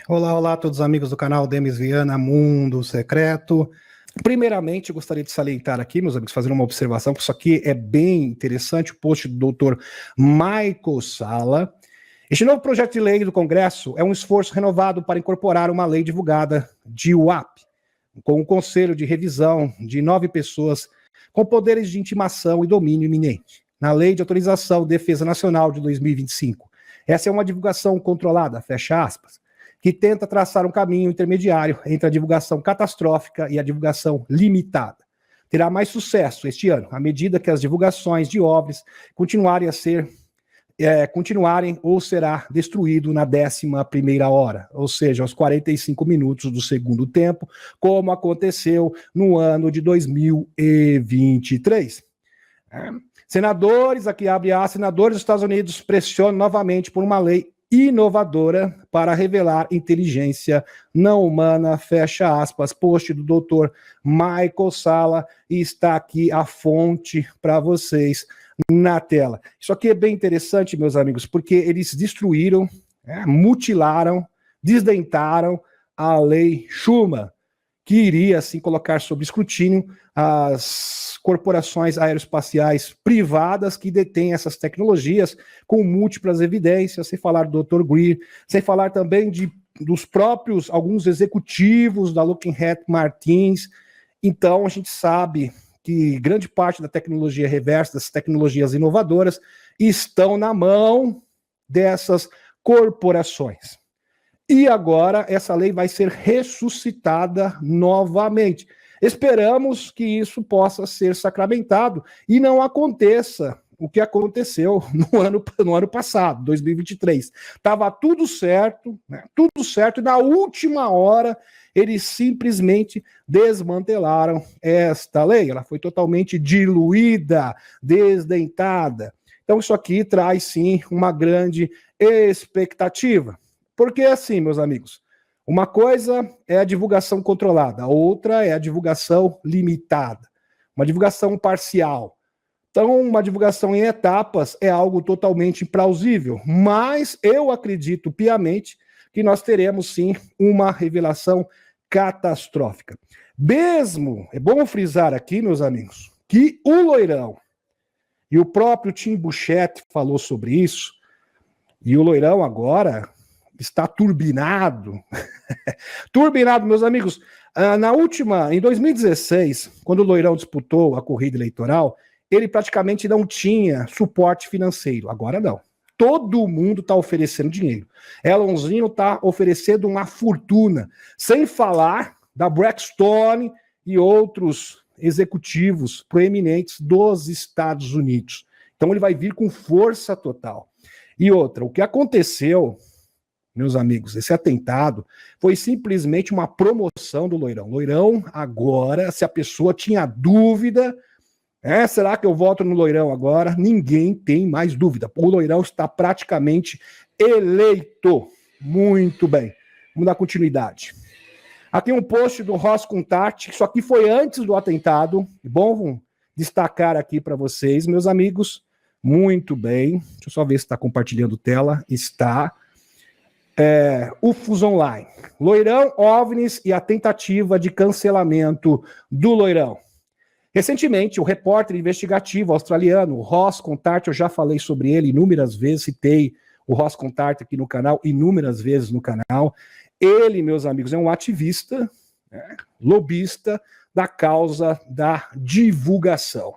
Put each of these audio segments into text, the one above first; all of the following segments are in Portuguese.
Olá, olá a todos os amigos do canal Demis Viana Mundo Secreto. Primeiramente, eu gostaria de salientar aqui, meus amigos, fazer uma observação, porque isso aqui é bem interessante, o post do Dr. Michael Salla. Este novo projeto de lei do Congresso é um esforço renovado para incorporar uma lei divulgada de UAP, com um conselho de revisão de 9 pessoas com poderes de intimação e domínio iminente, na Lei de Autorização de Defesa Nacional de 2025. Essa é uma divulgação controlada, fecha aspas, que tenta traçar um caminho intermediário entre a divulgação catastrófica e a divulgação limitada. Terá mais sucesso este ano, à medida que as divulgações de OVNIs continuarem ou será destruído na 11ª hora, ou seja, aos 45 minutos do segundo tempo, como aconteceu no ano de 2023. Senadores, aqui abre aspas, senadores dos Estados Unidos pressionam novamente por uma lei inovadora para revelar inteligência não humana, fecha aspas, post do Dr. Michael Salla, e está aqui a fonte para vocês na tela. Isso aqui é bem interessante, meus amigos, porque eles destruíram, mutilaram, desdentaram a lei Schuman, que iria, assim, colocar sob escrutínio as corporações aeroespaciais privadas que detêm essas tecnologias com múltiplas evidências, sem falar do Dr. Greer, sem falar também dos próprios, alguns executivos da Lockheed Martins. Então, a gente sabe que grande parte da tecnologia reversa, das tecnologias inovadoras, estão na mão dessas corporações. E agora essa lei vai ser ressuscitada novamente. Esperamos que isso possa ser sacramentado e não aconteça o que aconteceu no ano passado, 2023. Estava tudo certo, tudo certo, e na última hora eles simplesmente desmantelaram esta lei. Ela foi totalmente diluída, desdentada. Então isso aqui traz, sim, uma grande expectativa. Porque assim, meus amigos, uma coisa é a divulgação controlada, a outra é a divulgação limitada, uma divulgação parcial. Então, uma divulgação em etapas é algo totalmente plausível, mas eu acredito piamente que nós teremos, sim, uma revelação catastrófica. Mesmo, é bom frisar aqui, meus amigos, que o Loirão, e o próprio Tim Burchett falou sobre isso, e o Loirão agora está turbinado. Turbinado, meus amigos. Em 2016, quando o Loirão disputou a corrida eleitoral, ele praticamente não tinha suporte financeiro. Agora não. Todo mundo está oferecendo dinheiro. Elonzinho está oferecendo uma fortuna, sem falar da Blackstone e outros executivos proeminentes dos Estados Unidos. Então ele vai vir com força total. E outra, o que aconteceu, meus amigos, esse atentado foi simplesmente uma promoção do Loirão. Loirão, agora, se a pessoa tinha dúvida, será que eu voto no Loirão agora? Ninguém tem mais dúvida. O Loirão está praticamente eleito. Muito bem. Vamos dar continuidade. Aqui um post do Ross Contart, isso aqui foi antes do atentado. Bom destacar aqui para vocês, meus amigos. Muito bem. Deixa eu só ver se está compartilhando tela. Está. UFOS Online, Loirão, OVNIs e a tentativa de cancelamento do Loirão. Recentemente, o repórter investigativo australiano Ross Contart, eu já falei sobre ele inúmeras vezes, citei o Ross Contart aqui no canal, inúmeras vezes no canal. Ele, meus amigos, é um ativista, lobista da causa da divulgação.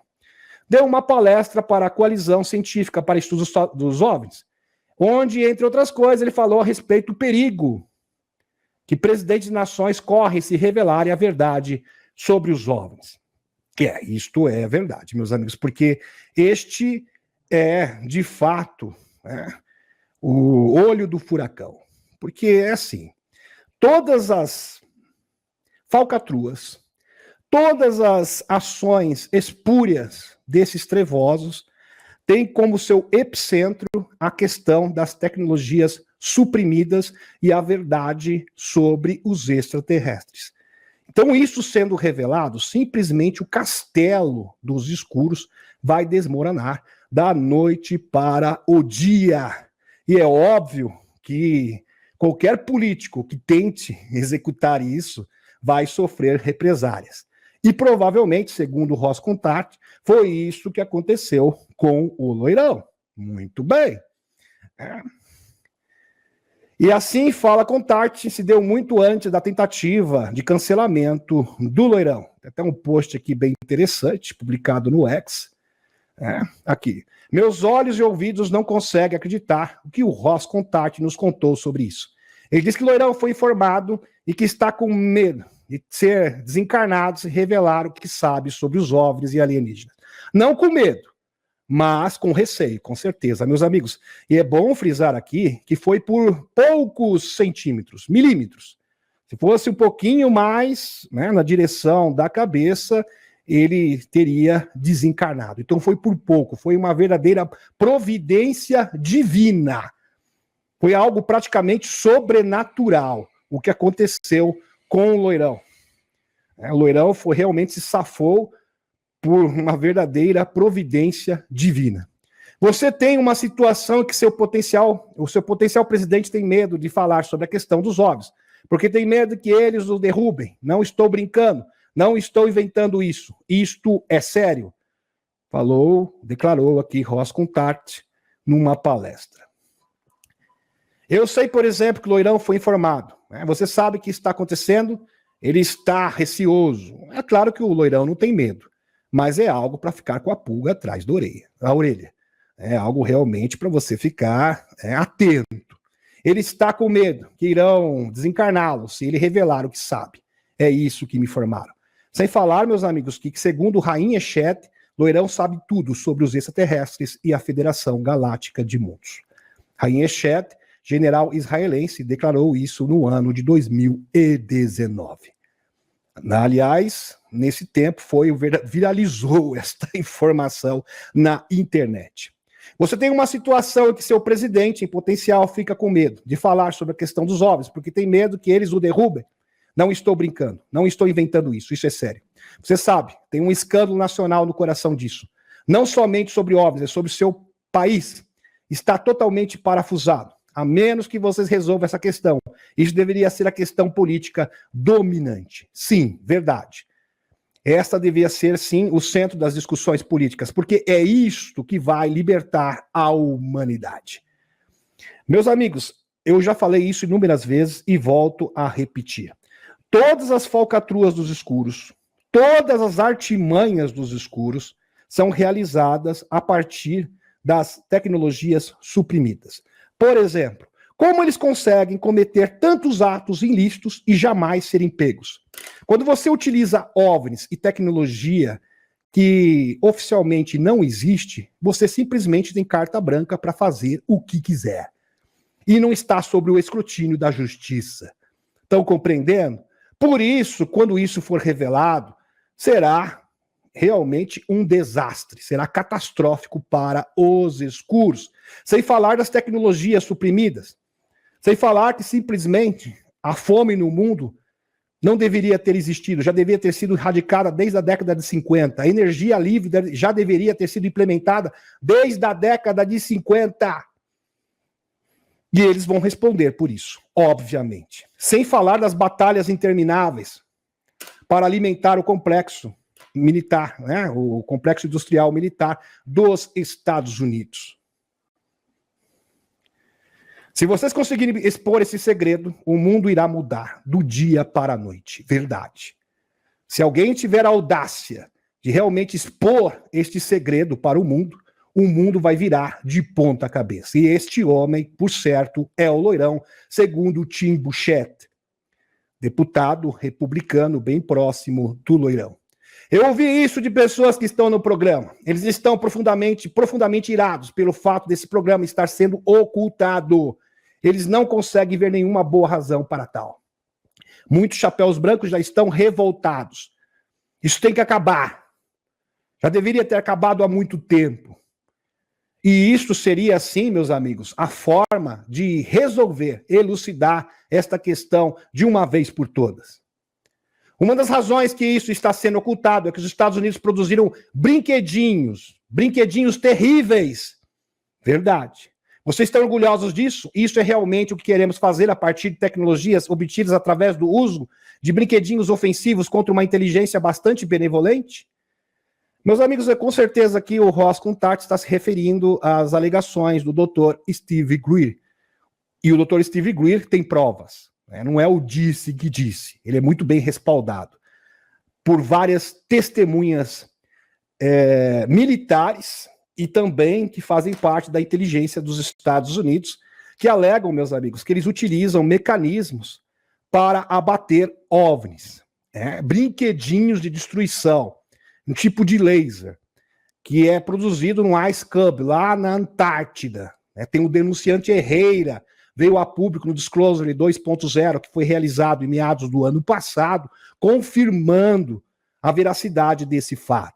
Deu uma palestra para a Coalizão Científica para Estudos dos OVNIs, onde, entre outras coisas, ele falou a respeito do perigo que presidentes de nações correm se revelarem a verdade sobre os OVNIs. Isto é verdade, meus amigos, porque este é, de fato, o olho do furacão. Porque é assim, todas as falcatruas, todas as ações espúrias desses trevosos tem como seu epicentro a questão das tecnologias suprimidas e a verdade sobre os extraterrestres. Então, isso sendo revelado, simplesmente o castelo dos escuros vai desmoronar da noite para o dia. E é óbvio que Qualquer político que tente executar isso vai sofrer represálias. E provavelmente, segundo o Ross Contact, foi isso que aconteceu com o Loirão. Muito bem. E assim, fala Contact, se deu muito antes da tentativa de cancelamento do Loirão. Tem até um post aqui bem interessante, publicado no X. Aqui. Meus olhos e ouvidos não conseguem acreditar o que o Ross Contact nos contou sobre isso. Ele diz que o Loirão foi informado e que está com medo de ser desencarnado se revelar o que sabe sobre os OVNIs e alienígenas. Não com medo, mas com receio, com certeza, meus amigos. E é bom frisar aqui que foi por poucos centímetros, milímetros. Se fosse um pouquinho mais, né, na direção da cabeça, ele teria desencarnado. Então foi por pouco, foi uma verdadeira providência divina. Foi algo praticamente sobrenatural o que aconteceu com o Loirão. O Loirão realmente se safou por uma verdadeira providência divina. Você tem uma situação que o seu potencial presidente tem medo de falar sobre a questão dos OVNIs, porque tem medo que eles o derrubem. Não estou brincando, não estou inventando isso. Isto é sério. Declarou aqui Ross Contact numa palestra. Eu sei, por exemplo, que o Loirão foi informado. Você sabe o que está acontecendo, ele está receoso. É claro que o Loirão não tem medo, mas é algo para ficar com a pulga atrás da orelha. É algo realmente para você ficar atento. Ele está com medo que irão desencarná-lo se ele revelar o que sabe. É isso que me informaram. Sem falar, meus amigos, que segundo Rainha Chet, Loirão sabe tudo sobre os extraterrestres e a Federação Galáctica de Mundos. Rainha Chet, general israelense, declarou isso no ano de 2019. Aliás, nesse tempo viralizou esta informação na internet. Você tem uma situação em que seu presidente, em potencial, fica com medo de falar sobre a questão dos OVNIs, porque tem medo que eles o derrubem. Não estou brincando, não estou inventando isso é sério. Você sabe, tem um escândalo nacional no coração disso. Não somente sobre OVNIs, é sobre o seu país. Está totalmente parafusado. A menos que vocês resolvam essa questão. Isso deveria ser a questão política dominante. Sim, verdade. Esta deveria ser, sim, o centro das discussões políticas, porque é isto que vai libertar a humanidade. Meus amigos, eu já falei isso inúmeras vezes e volto a repetir. Todas as falcatruas dos escuros, todas as artimanhas dos escuros são realizadas a partir das tecnologias suprimidas. Por exemplo, como eles conseguem cometer tantos atos ilícitos e jamais serem pegos? Quando você utiliza OVNIs e tecnologia que oficialmente não existe, você simplesmente tem carta branca para fazer o que quiser. E não está sob o escrutínio da justiça. Estão compreendendo? Por isso, quando isso for revelado, será realmente um desastre, será catastrófico para os escuros. Sem falar das tecnologias suprimidas, sem falar que simplesmente a fome no mundo não deveria ter existido, já deveria ter sido erradicada desde a década de 50. A energia livre já deveria ter sido implementada desde a década de 50. E eles vão responder por isso, obviamente. Sem falar das batalhas intermináveis para alimentar o complexo militar, né? O complexo industrial militar dos Estados Unidos. Se vocês conseguirem expor esse segredo, o mundo irá mudar do dia para a noite. Verdade. Se alguém tiver a audácia de realmente expor este segredo para o mundo vai virar de ponta cabeça. E este homem, por certo, é o Loirão, segundo Tim Burchett, deputado republicano bem próximo do Loirão. Eu ouvi isso de pessoas que estão no programa. Eles estão profundamente irados pelo fato desse programa estar sendo ocultado. Eles não conseguem ver nenhuma boa razão para tal. Muitos chapéus brancos já estão revoltados. Isso tem que acabar. Já deveria ter acabado há muito tempo. E isso seria, assim, meus amigos, a forma de resolver, elucidar esta questão de uma vez por todas. Uma das razões que isso está sendo ocultado é que os Estados Unidos produziram brinquedinhos terríveis. Verdade. Vocês estão orgulhosos disso? Isso é realmente o que queremos fazer a partir de tecnologias obtidas através do uso de brinquedinhos ofensivos contra uma inteligência bastante benevolente? Meus amigos, com certeza que o Ross Contact está se referindo às alegações do Dr. Steve Greer. E o Dr. Steve Greer tem provas. Né? Não é o disse que disse. Ele é muito bem respaldado por várias testemunhas militares e também que fazem parte da inteligência dos Estados Unidos, que alegam, meus amigos, que eles utilizam mecanismos para abater OVNIs, brinquedinhos de destruição, um tipo de laser, que é produzido no Ice Cube, lá na Antártida. Tem o denunciante Herrera, veio a público no Disclosure 2.0, que foi realizado em meados do ano passado, confirmando a veracidade desse fato.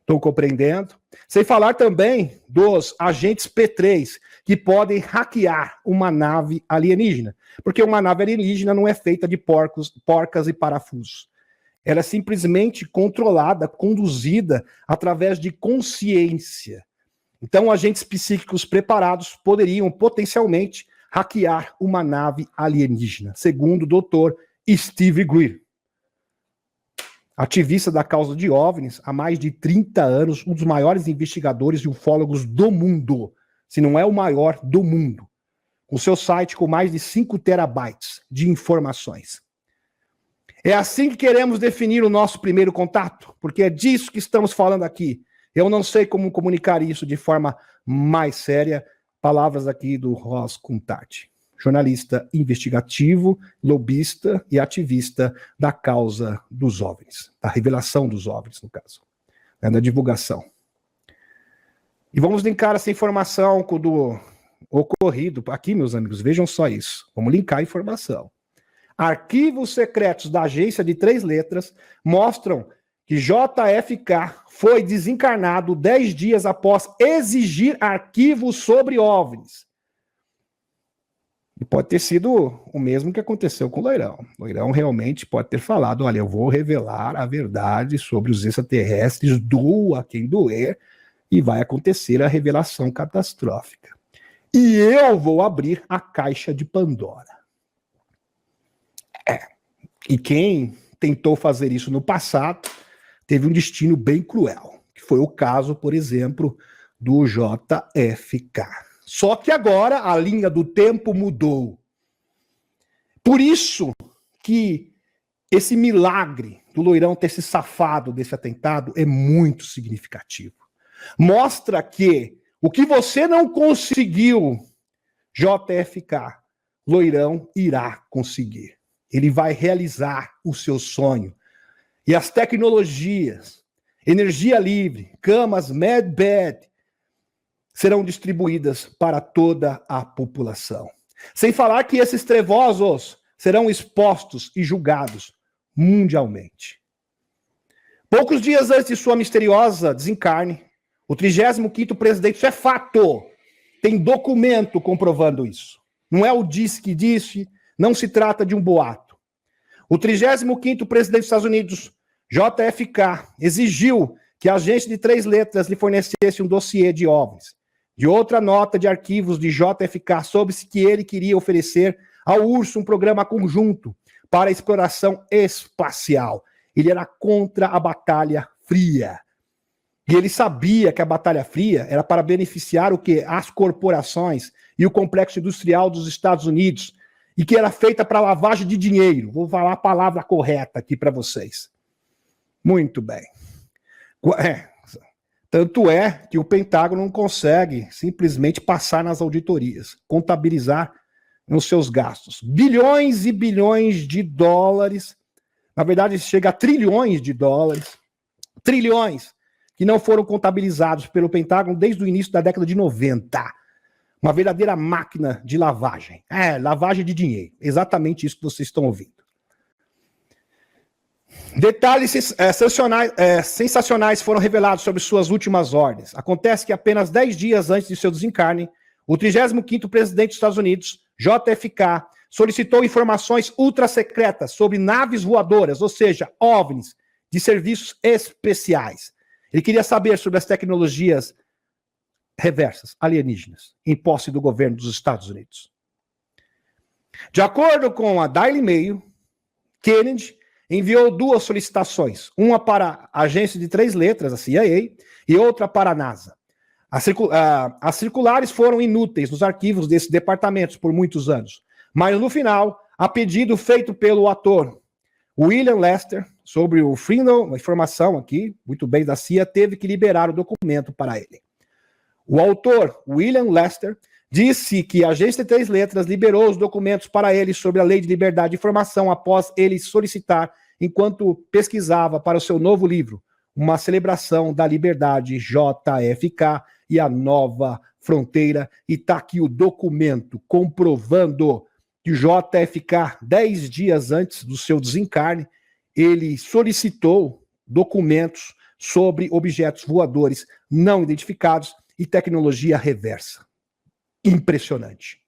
Estão compreendendo? Sem falar também dos agentes P3, que podem hackear uma nave alienígena. Porque uma nave alienígena não é feita de porcas e parafusos. Ela é simplesmente controlada, conduzida através de consciência. Então, agentes psíquicos preparados poderiam potencialmente hackear uma nave alienígena, segundo o Dr. Steve Greer. Ativista da causa de OVNIs há mais de 30 anos, um dos maiores investigadores e ufólogos do mundo, se não é o maior do mundo, com seu site com mais de 5 terabytes de informações. É assim que queremos definir o nosso primeiro contato, porque é disso que estamos falando aqui. Eu não sei como comunicar isso de forma mais séria. Palavras aqui do Ross Contact, jornalista investigativo, lobista e ativista da causa dos OVNIs, da revelação dos OVNIs, no caso, da divulgação. E vamos linkar essa informação com o do ocorrido. Aqui, meus amigos, vejam só isso. Vamos linkar a informação. Arquivos secretos da agência de 3 letras mostram que JFK foi desencarnado 10 dias após exigir arquivos sobre OVNIs. E pode ter sido o mesmo que aconteceu com o Loirão. O Loirão realmente pode ter falado, olha, eu vou revelar a verdade sobre os extraterrestres, doa quem doer, e vai acontecer a revelação catastrófica. E eu vou abrir a caixa de Pandora. E quem tentou fazer isso no passado teve um destino bem cruel, que foi o caso, por exemplo, do JFK. Só que agora a linha do tempo mudou. Por isso que esse milagre do Loirão ter se safado desse atentado é muito significativo. Mostra que o que você não conseguiu, JFK, Loirão irá conseguir. Ele vai realizar o seu sonho. E as tecnologias, energia livre, camas MedBed, serão distribuídas para toda a população. Sem falar que esses trevosos serão expostos e julgados mundialmente. Poucos dias antes de sua misteriosa desencarne, o 35º presidente, isso é fato, tem documento comprovando isso. Não é o disse que disse, não se trata de um boato. O 35º presidente dos Estados Unidos, JFK, exigiu que a agência de 3 letras lhe fornecesse um dossiê de OVNIs. De outra nota de arquivos de JFK, soube-se que ele queria oferecer ao URSS um programa conjunto para a exploração espacial. Ele era contra a Batalha Fria. E ele sabia que a Batalha Fria era para beneficiar o quê? As corporações e o complexo industrial dos Estados Unidos, e que era feita para lavagem de dinheiro. Vou falar a palavra correta aqui para vocês. Muito bem. Tanto é que o Pentágono não consegue simplesmente passar nas auditorias, contabilizar nos seus gastos. Bilhões e bilhões de dólares, na verdade chega a trilhões de dólares, trilhões, que não foram contabilizados pelo Pentágono desde o início da década de 90. Uma verdadeira máquina de lavagem. Lavagem de dinheiro. Exatamente isso que vocês estão ouvindo. Detalhes sensacionais foram revelados sobre suas últimas ordens. Acontece que apenas 10 dias antes de seu desencarne, o 35º presidente dos Estados Unidos, JFK, solicitou informações ultra-secretas sobre naves voadoras, ou seja, OVNIs, de serviços especiais. Ele queria saber sobre as tecnologias reversas, alienígenas, em posse do governo dos Estados Unidos. De acordo com a Daily Mail, Kennedy enviou 2 solicitações, uma para a agência de 3 letras, a CIA, e outra para a NASA. As circulares foram inúteis nos arquivos desses departamentos por muitos anos, mas no final, a pedido feito pelo ator William Lester, sobre o Freedom, uma informação aqui, muito bem da CIA, teve que liberar o documento para ele. O autor, William Lester, disse que a agência de 3 letras liberou os documentos para ele sobre a Lei de Liberdade de Informação após ele solicitar, enquanto pesquisava para o seu novo livro, Uma Celebração da Liberdade, JFK e a Nova Fronteira. E está aqui o documento comprovando que JFK, 10 dias antes do seu desencarne, ele solicitou documentos sobre objetos voadores não identificados e tecnologia reversa. Impressionante.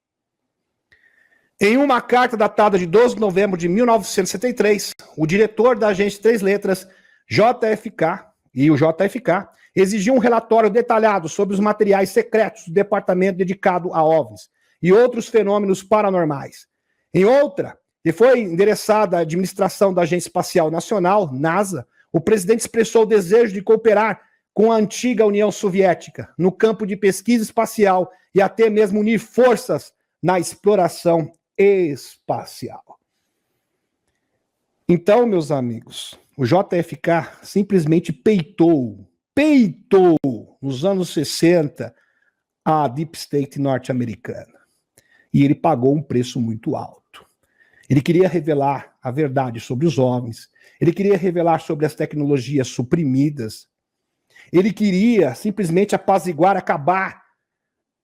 Em uma carta datada de 12 de novembro de 1973, o diretor da agência de 3 letras, JFK, e o JFK, exigiu um relatório detalhado sobre os materiais secretos do departamento dedicado a OVNIs e outros fenômenos paranormais. Em outra, que foi endereçada à administração da Agência Espacial Nacional, NASA, o presidente expressou o desejo de cooperar com a antiga União Soviética no campo de pesquisa espacial e até mesmo unir forças na exploração espacial. Então, meus amigos, o JFK simplesmente peitou nos anos 60 a Deep State norte-americana. E ele pagou um preço muito alto. Ele queria revelar a verdade sobre os OVNIs, ele queria revelar sobre as tecnologias suprimidas, ele queria simplesmente apaziguar, acabar,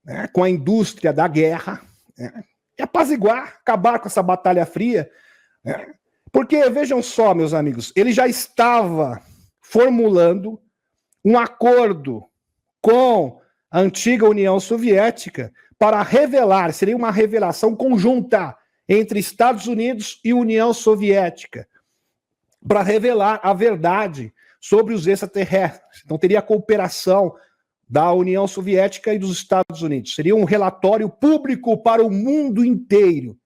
né, com a indústria da guerra, né, e apaziguar, acabar com essa batalha fria, né, porque, vejam só, meus amigos, ele já estava formulando um acordo com a antiga União Soviética para revelar, seria uma revelação conjunta entre Estados Unidos e União Soviética, para revelar a verdade sobre os extraterrestres. Então teria a cooperação da União Soviética e dos Estados Unidos. Seria um relatório público para o mundo inteiro.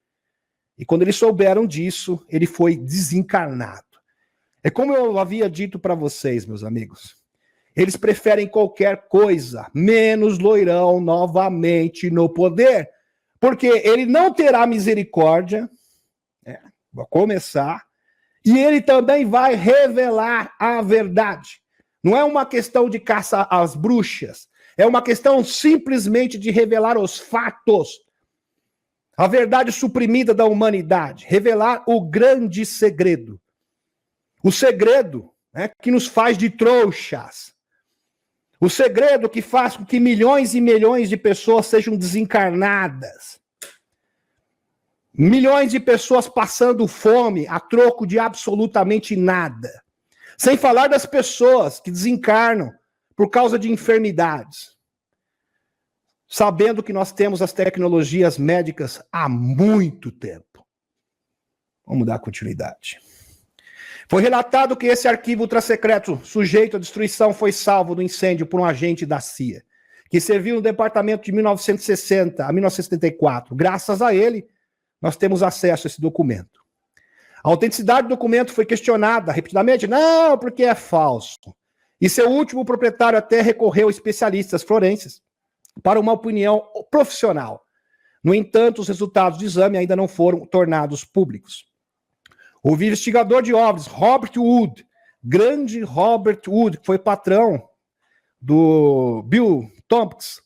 E quando eles souberam disso, ele foi desencarnado. É como eu havia dito para vocês, meus amigos. Eles preferem qualquer coisa, menos Loirão novamente no poder. Porque ele não terá misericórdia, vou começar, e ele também vai revelar a verdade. Não é uma questão de caça às bruxas, é uma questão simplesmente de revelar os fatos, a verdade suprimida da humanidade, revelar o grande segredo. O segredo, né, que nos faz de trouxas. O segredo que faz com que milhões e milhões de pessoas sejam desencarnadas. Milhões de pessoas passando fome a troco de absolutamente nada. Sem falar das pessoas que desencarnam por causa de enfermidades. Sabendo que nós temos as tecnologias médicas há muito tempo. Vamos dar continuidade. Foi relatado que esse arquivo ultrasecreto sujeito à destruição foi salvo do incêndio por um agente da CIA, que serviu no departamento de 1960 a 1974. Graças a ele, nós temos acesso a esse documento. A autenticidade do documento foi questionada repetidamente. Não, porque é falso. E seu último proprietário até recorreu a especialistas forenses para uma opinião profissional. No entanto, os resultados do exame ainda não foram tornados públicos. O investigador de OVNIs, Robert Wood, grande Robert Wood, que foi patrão do Bill Tompkins,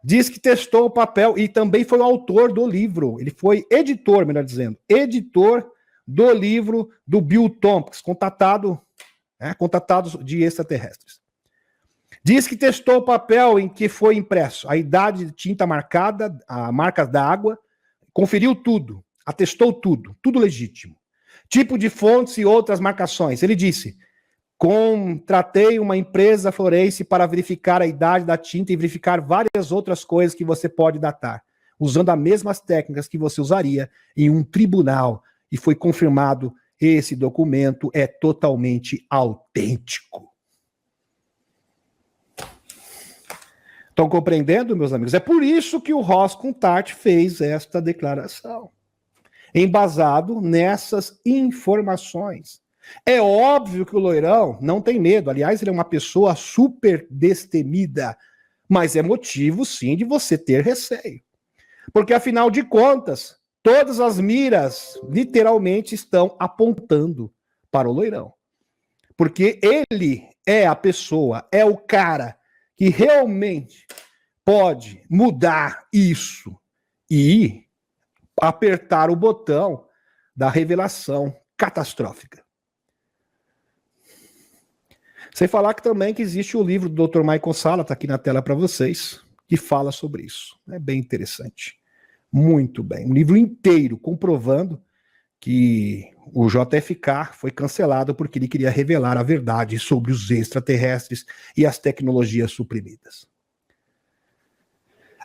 diz que testou o papel e também foi o autor do livro. Ele foi editor, melhor dizendo, editor do livro do Bill Tompkins, contatado de extraterrestres. Diz que testou o papel em que foi impresso, a idade de tinta marcada, a marca da água, conferiu tudo, atestou tudo, tudo legítimo. Tipo de fontes e outras marcações. Ele disse: contratei uma empresa forense para verificar a idade da tinta e verificar várias outras coisas que você pode datar, usando as mesmas técnicas que você usaria em um tribunal. E foi confirmado, esse documento é totalmente autêntico. Estão compreendendo, meus amigos? É por isso que o Ross Contart fez esta declaração, embasado nessas informações. É óbvio que o Loirão não tem medo. Aliás, ele é uma pessoa super destemida, mas é motivo, sim, de você ter receio. Porque, afinal de contas, todas as miras, literalmente, estão apontando para o Loirão. Porque ele é a pessoa, é o cara que realmente pode mudar isso e apertar o botão da revelação catastrófica. Sem falar que também que existe o livro do Dr. Michael Salla, está aqui na tela para vocês, que fala sobre isso. É bem interessante. Muito bem. Um livro inteiro comprovando que o JFK foi cancelado porque ele queria revelar a verdade sobre os extraterrestres e as tecnologias suprimidas.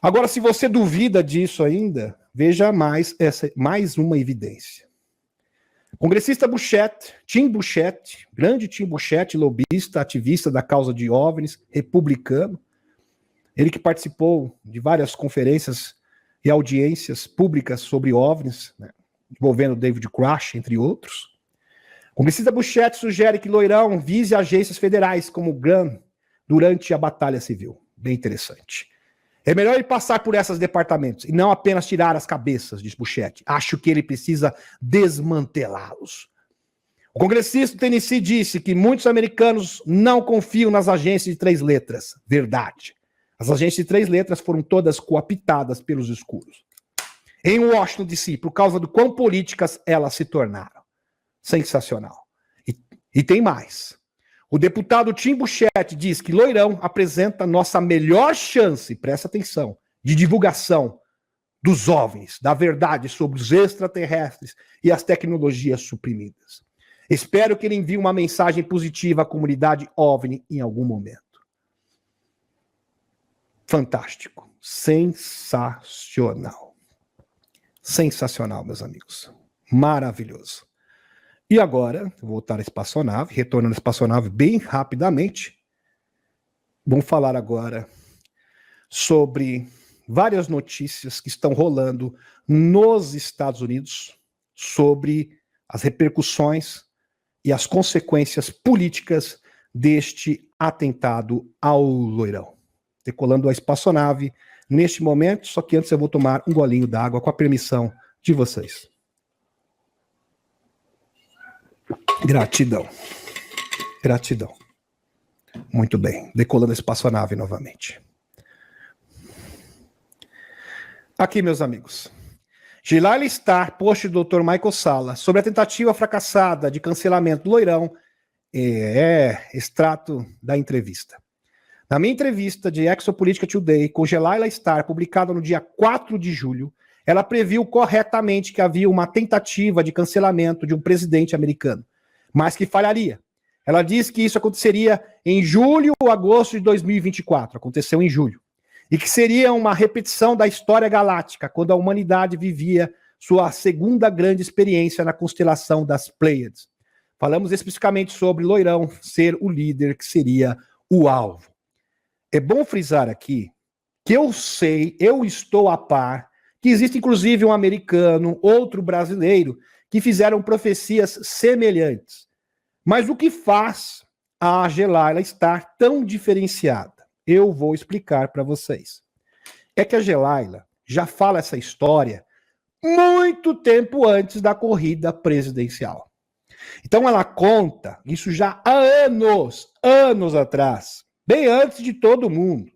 Agora, se você duvida disso ainda, veja mais uma evidência. O congressista Tim Burchett, grande Tim Burchett, lobista, ativista da causa de OVNIs, republicano, ele que participou de várias conferências e audiências públicas sobre OVNIs, né, envolvendo David Grush, entre outros. O congressista Burchett sugere que Loirão vise agências federais como o GRAM durante a Batalha Civil. Bem interessante. É melhor ele passar por esses departamentos e não apenas tirar as cabeças, diz Burchett. Acho que ele precisa desmantelá-los. O congressista do Tennessee disse que muitos americanos não confiam nas agências de 3 letras. Verdade. As agências de 3 letras foram todas cooptadas pelos escuros. Em Washington, D.C., por causa do quão políticas elas se tornaram. Sensacional. E tem mais. O deputado Tim Burchett diz que Loirão apresenta nossa melhor chance, presta atenção, de divulgação dos OVNIs, da verdade sobre os extraterrestres e as tecnologias suprimidas. Espero que ele envie uma mensagem positiva à comunidade OVNI em algum momento. Fantástico. Sensacional. Sensacional, meus amigos. Maravilhoso. E agora, vou voltar à espaçonave, retornando à espaçonave bem rapidamente. Vamos falar agora sobre várias notícias que estão rolando nos Estados Unidos sobre as repercussões e as consequências políticas deste atentado ao Loirão. Decolando a espaçonave neste momento, só que antes eu vou tomar um golinho d'água com a permissão de vocês. Gratidão. Gratidão. Muito bem. Decolando a espaçonave novamente. Aqui, meus amigos. Gilaila Star, post do Dr. Michael Salla, sobre a tentativa fracassada de cancelamento do Loirão, extrato da entrevista. Na minha entrevista de Exopolitica Today com Gilaila Star, publicada no dia 4 de julho, ela previu corretamente que havia uma tentativa de cancelamento de um presidente americano, mas que falharia. Ela disse que isso aconteceria em julho ou agosto de 2024, aconteceu em julho, e que seria uma repetição da história galáctica, quando a humanidade vivia sua segunda grande experiência na constelação das Pleiades. Falamos especificamente sobre Loirão ser o líder que seria o alvo. É bom frisar aqui que eu estou a par, que existe inclusive um americano, outro brasileiro, que fizeram profecias semelhantes. Mas o que faz a Gilaila estar tão diferenciada? Eu vou explicar para vocês. É que a Gilaila já fala essa história muito tempo antes da corrida presidencial. Então ela conta isso já há anos atrás, bem antes de todo mundo.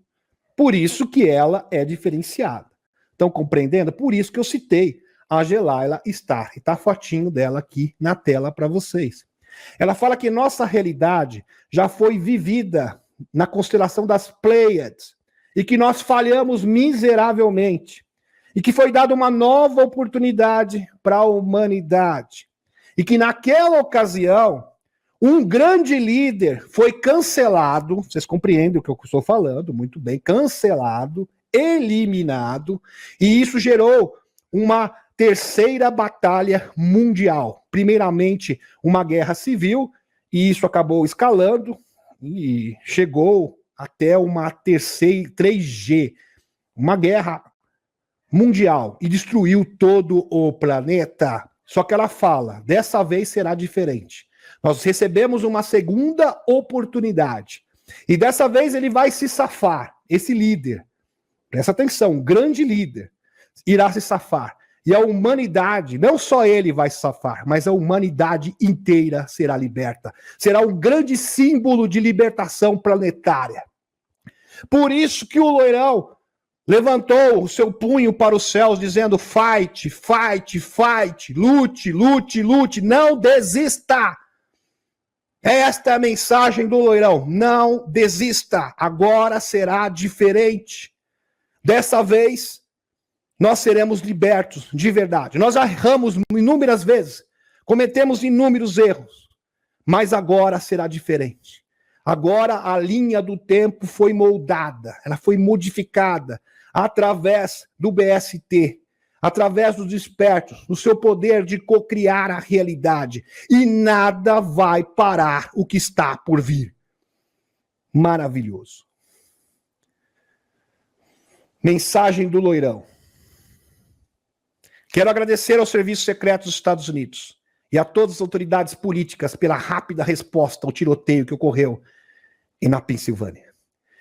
Por isso que ela é diferenciada. Estão compreendendo? Por isso que eu citei a Gilaila Star. E tá a fotinho dela aqui na tela para vocês. Ela fala que nossa realidade já foi vivida na constelação das Pleiades e que nós falhamos miseravelmente e que foi dada uma nova oportunidade para a humanidade e que naquela ocasião um grande líder foi cancelado, vocês compreendem o que eu estou falando, muito bem, cancelado, eliminado, e isso gerou uma terceira batalha mundial. Primeiramente, uma guerra civil, e isso acabou escalando e chegou até uma terceira 3G, uma guerra mundial, e destruiu todo o planeta. Só que ela fala, dessa vez será diferente. Nós recebemos uma segunda oportunidade. E dessa vez ele vai se safar, esse líder. Presta atenção, um grande líder irá se safar. E a humanidade, não só ele vai se safar, mas a humanidade inteira será liberta. Será um grande símbolo de libertação planetária. Por isso que o loirão levantou o seu punho para os céus, dizendo: fight, fight, fight, lute, lute, lute, não desista. Esta é a mensagem do loirão: não desista, agora será diferente. Dessa vez, nós seremos libertos de verdade. Nós erramos inúmeras vezes, cometemos inúmeros erros, mas agora será diferente. Agora a linha do tempo foi moldada, ela foi modificada através do BST, através dos despertos, no seu poder de cocriar a realidade. E nada vai parar o que está por vir. Maravilhoso. Mensagem do loirão. Quero agradecer aos serviços secretos dos Estados Unidos e a todas as autoridades políticas pela rápida resposta ao tiroteio que ocorreu na Pensilvânia.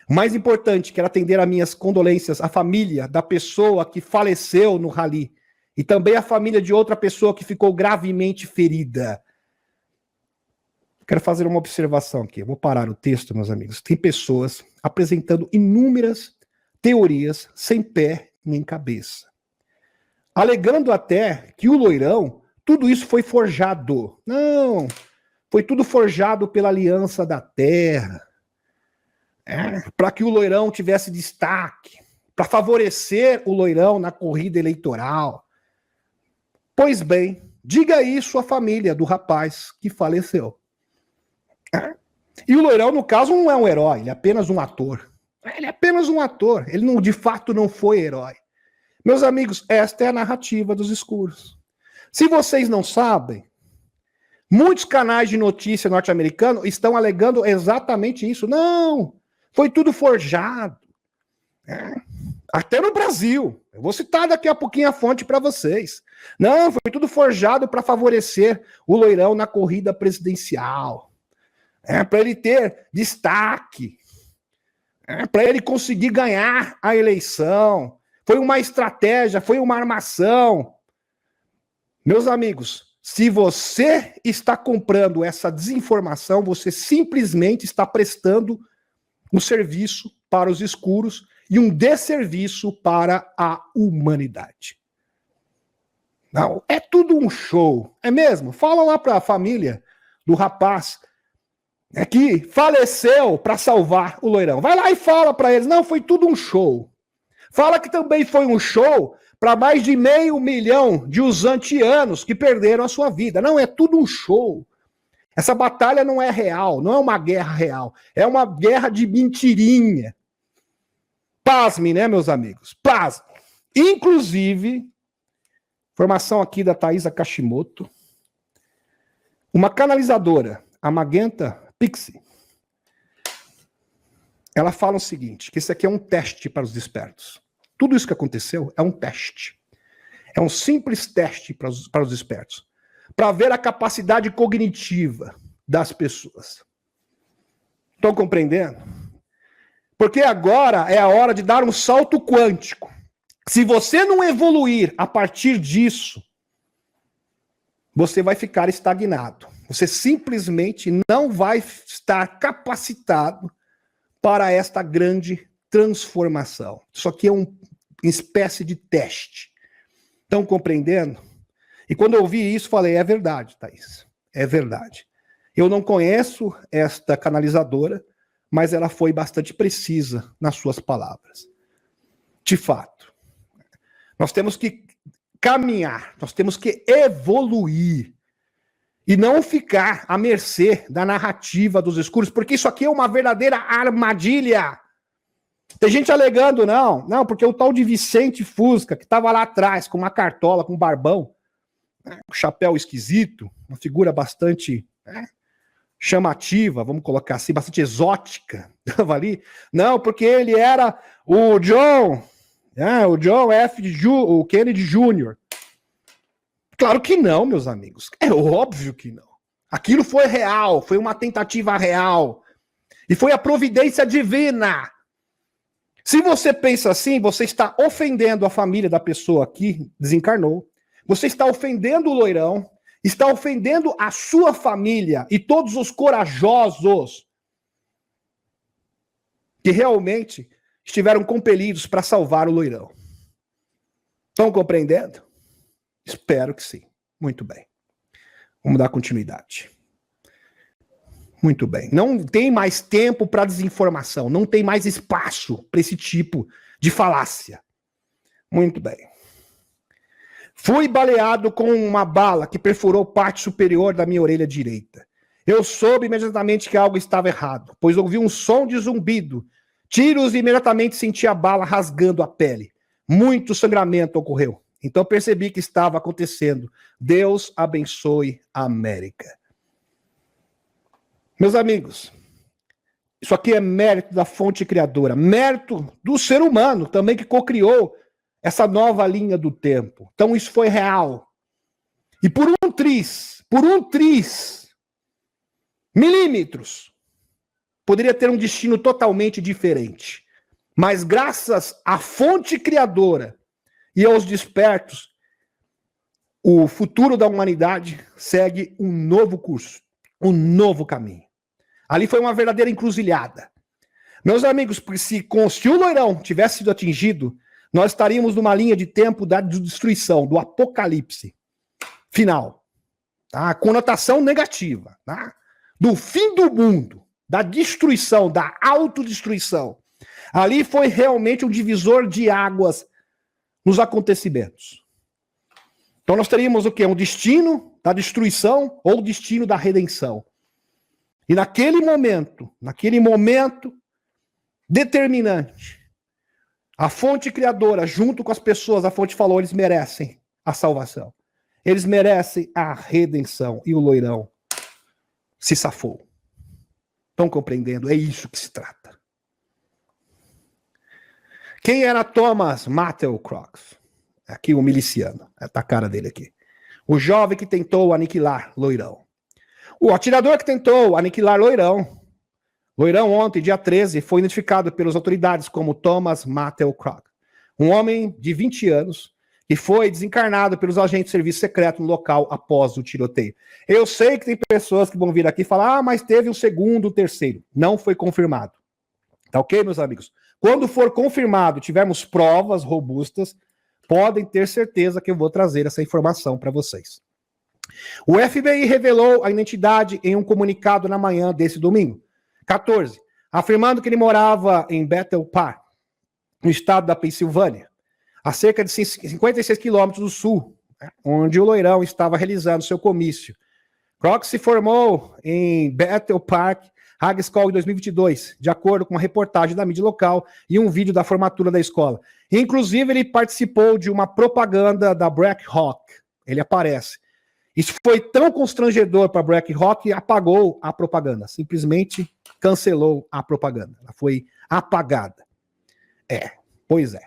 O mais importante, quero atender as minhas condolências à família da pessoa que faleceu no rally e também à família de outra pessoa que ficou gravemente ferida. Quero fazer uma observação aqui. Eu vou parar o texto, meus amigos. Tem pessoas apresentando inúmeras teorias sem pé nem cabeça, alegando até que o loirão, tudo isso foi forjado. Não, foi tudo forjado pela Aliança da Terra, para que o loirão tivesse destaque, para favorecer o loirão na corrida eleitoral. Pois bem, diga isso à família do rapaz que faleceu. E o loirão, no caso, não é um herói, ele é apenas um ator. Ele é apenas um ator, ele não, de fato não foi herói. Meus amigos, esta é a narrativa dos escuros. Se vocês não sabem, muitos canais de notícia norte-americanos estão alegando exatamente isso. Não, foi tudo forjado. Até no Brasil. Eu vou citar daqui a pouquinho a fonte para vocês. Não, foi tudo forjado para favorecer o loirão na corrida presidencial. Para ele ter destaque. Para ele conseguir ganhar a eleição. Foi uma estratégia, foi uma armação. Meus amigos, se você está comprando essa desinformação, você simplesmente está prestando um serviço para os escuros e um desserviço para a humanidade. Não, é tudo um show, é mesmo? Fala lá para a família do rapaz que faleceu para salvar o loirão. Vai lá e fala para eles, não, foi tudo um show. Fala que também foi um show para mais de 500 mil de usantianos que perderam a sua vida. Não, é tudo um show. Essa batalha não é real, não é uma guerra real. É uma guerra de mentirinha. Pasmem, né, meus amigos? Pasmem. Inclusive, informação aqui da Thaisa Kashimoto, uma canalizadora, a Magenta Pixie, ela fala o seguinte, que esse aqui é um teste para os despertos. Tudo isso que aconteceu é um teste. É um simples teste para os despertos. Para ver a capacidade cognitiva das pessoas. Estão compreendendo? Porque agora é a hora de dar um salto quântico. Se você não evoluir a partir disso, você vai ficar estagnado. Você simplesmente não vai estar capacitado para esta grande transformação. Isso aqui é uma espécie de teste. Estão compreendendo? E quando eu ouvi isso, falei, é verdade, Thaís. É verdade. Eu não conheço esta canalizadora, mas ela foi bastante precisa nas suas palavras. De fato. Nós temos que caminhar, nós temos que evoluir. E não ficar à mercê da narrativa dos escuros, porque isso aqui é uma verdadeira armadilha. Tem gente alegando, não, porque o tal de Vicente Fusca, que estava lá atrás, com uma cartola, com um barbão, um chapéu esquisito, uma figura bastante chamativa, vamos colocar assim, bastante exótica, estava ali. Não, porque ele era o John o Kennedy Jr. Claro que não, meus amigos. É óbvio que não. Aquilo foi real, foi uma tentativa real. E foi a providência divina. Se você pensa assim, você está ofendendo a família da pessoa que desencarnou. Você está ofendendo o loirão, está ofendendo a sua família e todos os corajosos que realmente estiveram compelidos para salvar o loirão. Estão compreendendo? Espero que sim. Muito bem. Vamos dar continuidade. Muito bem. Não tem mais tempo para desinformação. Não tem mais espaço para esse tipo de falácia. Muito bem. Fui baleado com uma bala que perfurou parte superior da minha orelha direita. Eu soube imediatamente que algo estava errado, pois ouvi um som de zumbido. Tiros e imediatamente senti a bala rasgando a pele. Muito sangramento ocorreu. Então percebi que estava acontecendo. Deus abençoe a América. Meus amigos, isso aqui é mérito da fonte criadora, mérito do ser humano também que cocriou essa nova linha do tempo. Então isso foi real. E por um tris milímetros, poderia ter um destino totalmente diferente. Mas graças à fonte criadora e aos despertos, o futuro da humanidade segue um novo curso, um novo caminho. Ali foi uma verdadeira encruzilhada. Meus amigos, se o loirão tivesse sido atingido, nós estaríamos numa linha de tempo da destruição, do apocalipse final. Tá? Conotação negativa. Tá? Do fim do mundo, da destruição, da autodestruição. Ali foi realmente um divisor de águas nos acontecimentos. Então nós teríamos o quê? Um destino da destruição ou o destino da redenção. E naquele momento determinante, a fonte criadora, junto com as pessoas, a fonte falou, eles merecem a salvação. Eles merecem a redenção. E o loirão se safou. Estão compreendendo? É isso que se trata. Quem era Thomas Matthew Crocks? Aqui o miliciano. Tá a cara dele aqui. O jovem que tentou aniquilar loirão. O atirador que tentou aniquilar loirão. Loirão ontem, dia 13, foi identificado pelas autoridades como Thomas Matthew Crocks. Um homem de 20 anos que foi desencarnado pelos agentes de serviço secreto no local após o tiroteio. Eu sei que tem pessoas que vão vir aqui e falar, mas teve um segundo, terceiro. Não foi confirmado. Tá ok, meus amigos? Quando for confirmado, tivermos provas robustas, podem ter certeza que eu vou trazer essa informação para vocês. O FBI revelou a identidade em um comunicado na manhã desse domingo, 14, afirmando que ele morava em Bethel Park, no estado da Pensilvânia, a cerca de 56 quilômetros do sul, onde o loirão estava realizando seu comício. Crocks se formou em Bethel Park High School em 2022, de acordo com uma reportagem da mídia local e um vídeo da formatura da escola. Inclusive, ele participou de uma propaganda da BlackRock. Ele aparece. Isso foi tão constrangedor para a BlackRock que apagou a propaganda. Simplesmente cancelou a propaganda. Ela foi apagada. Pois é.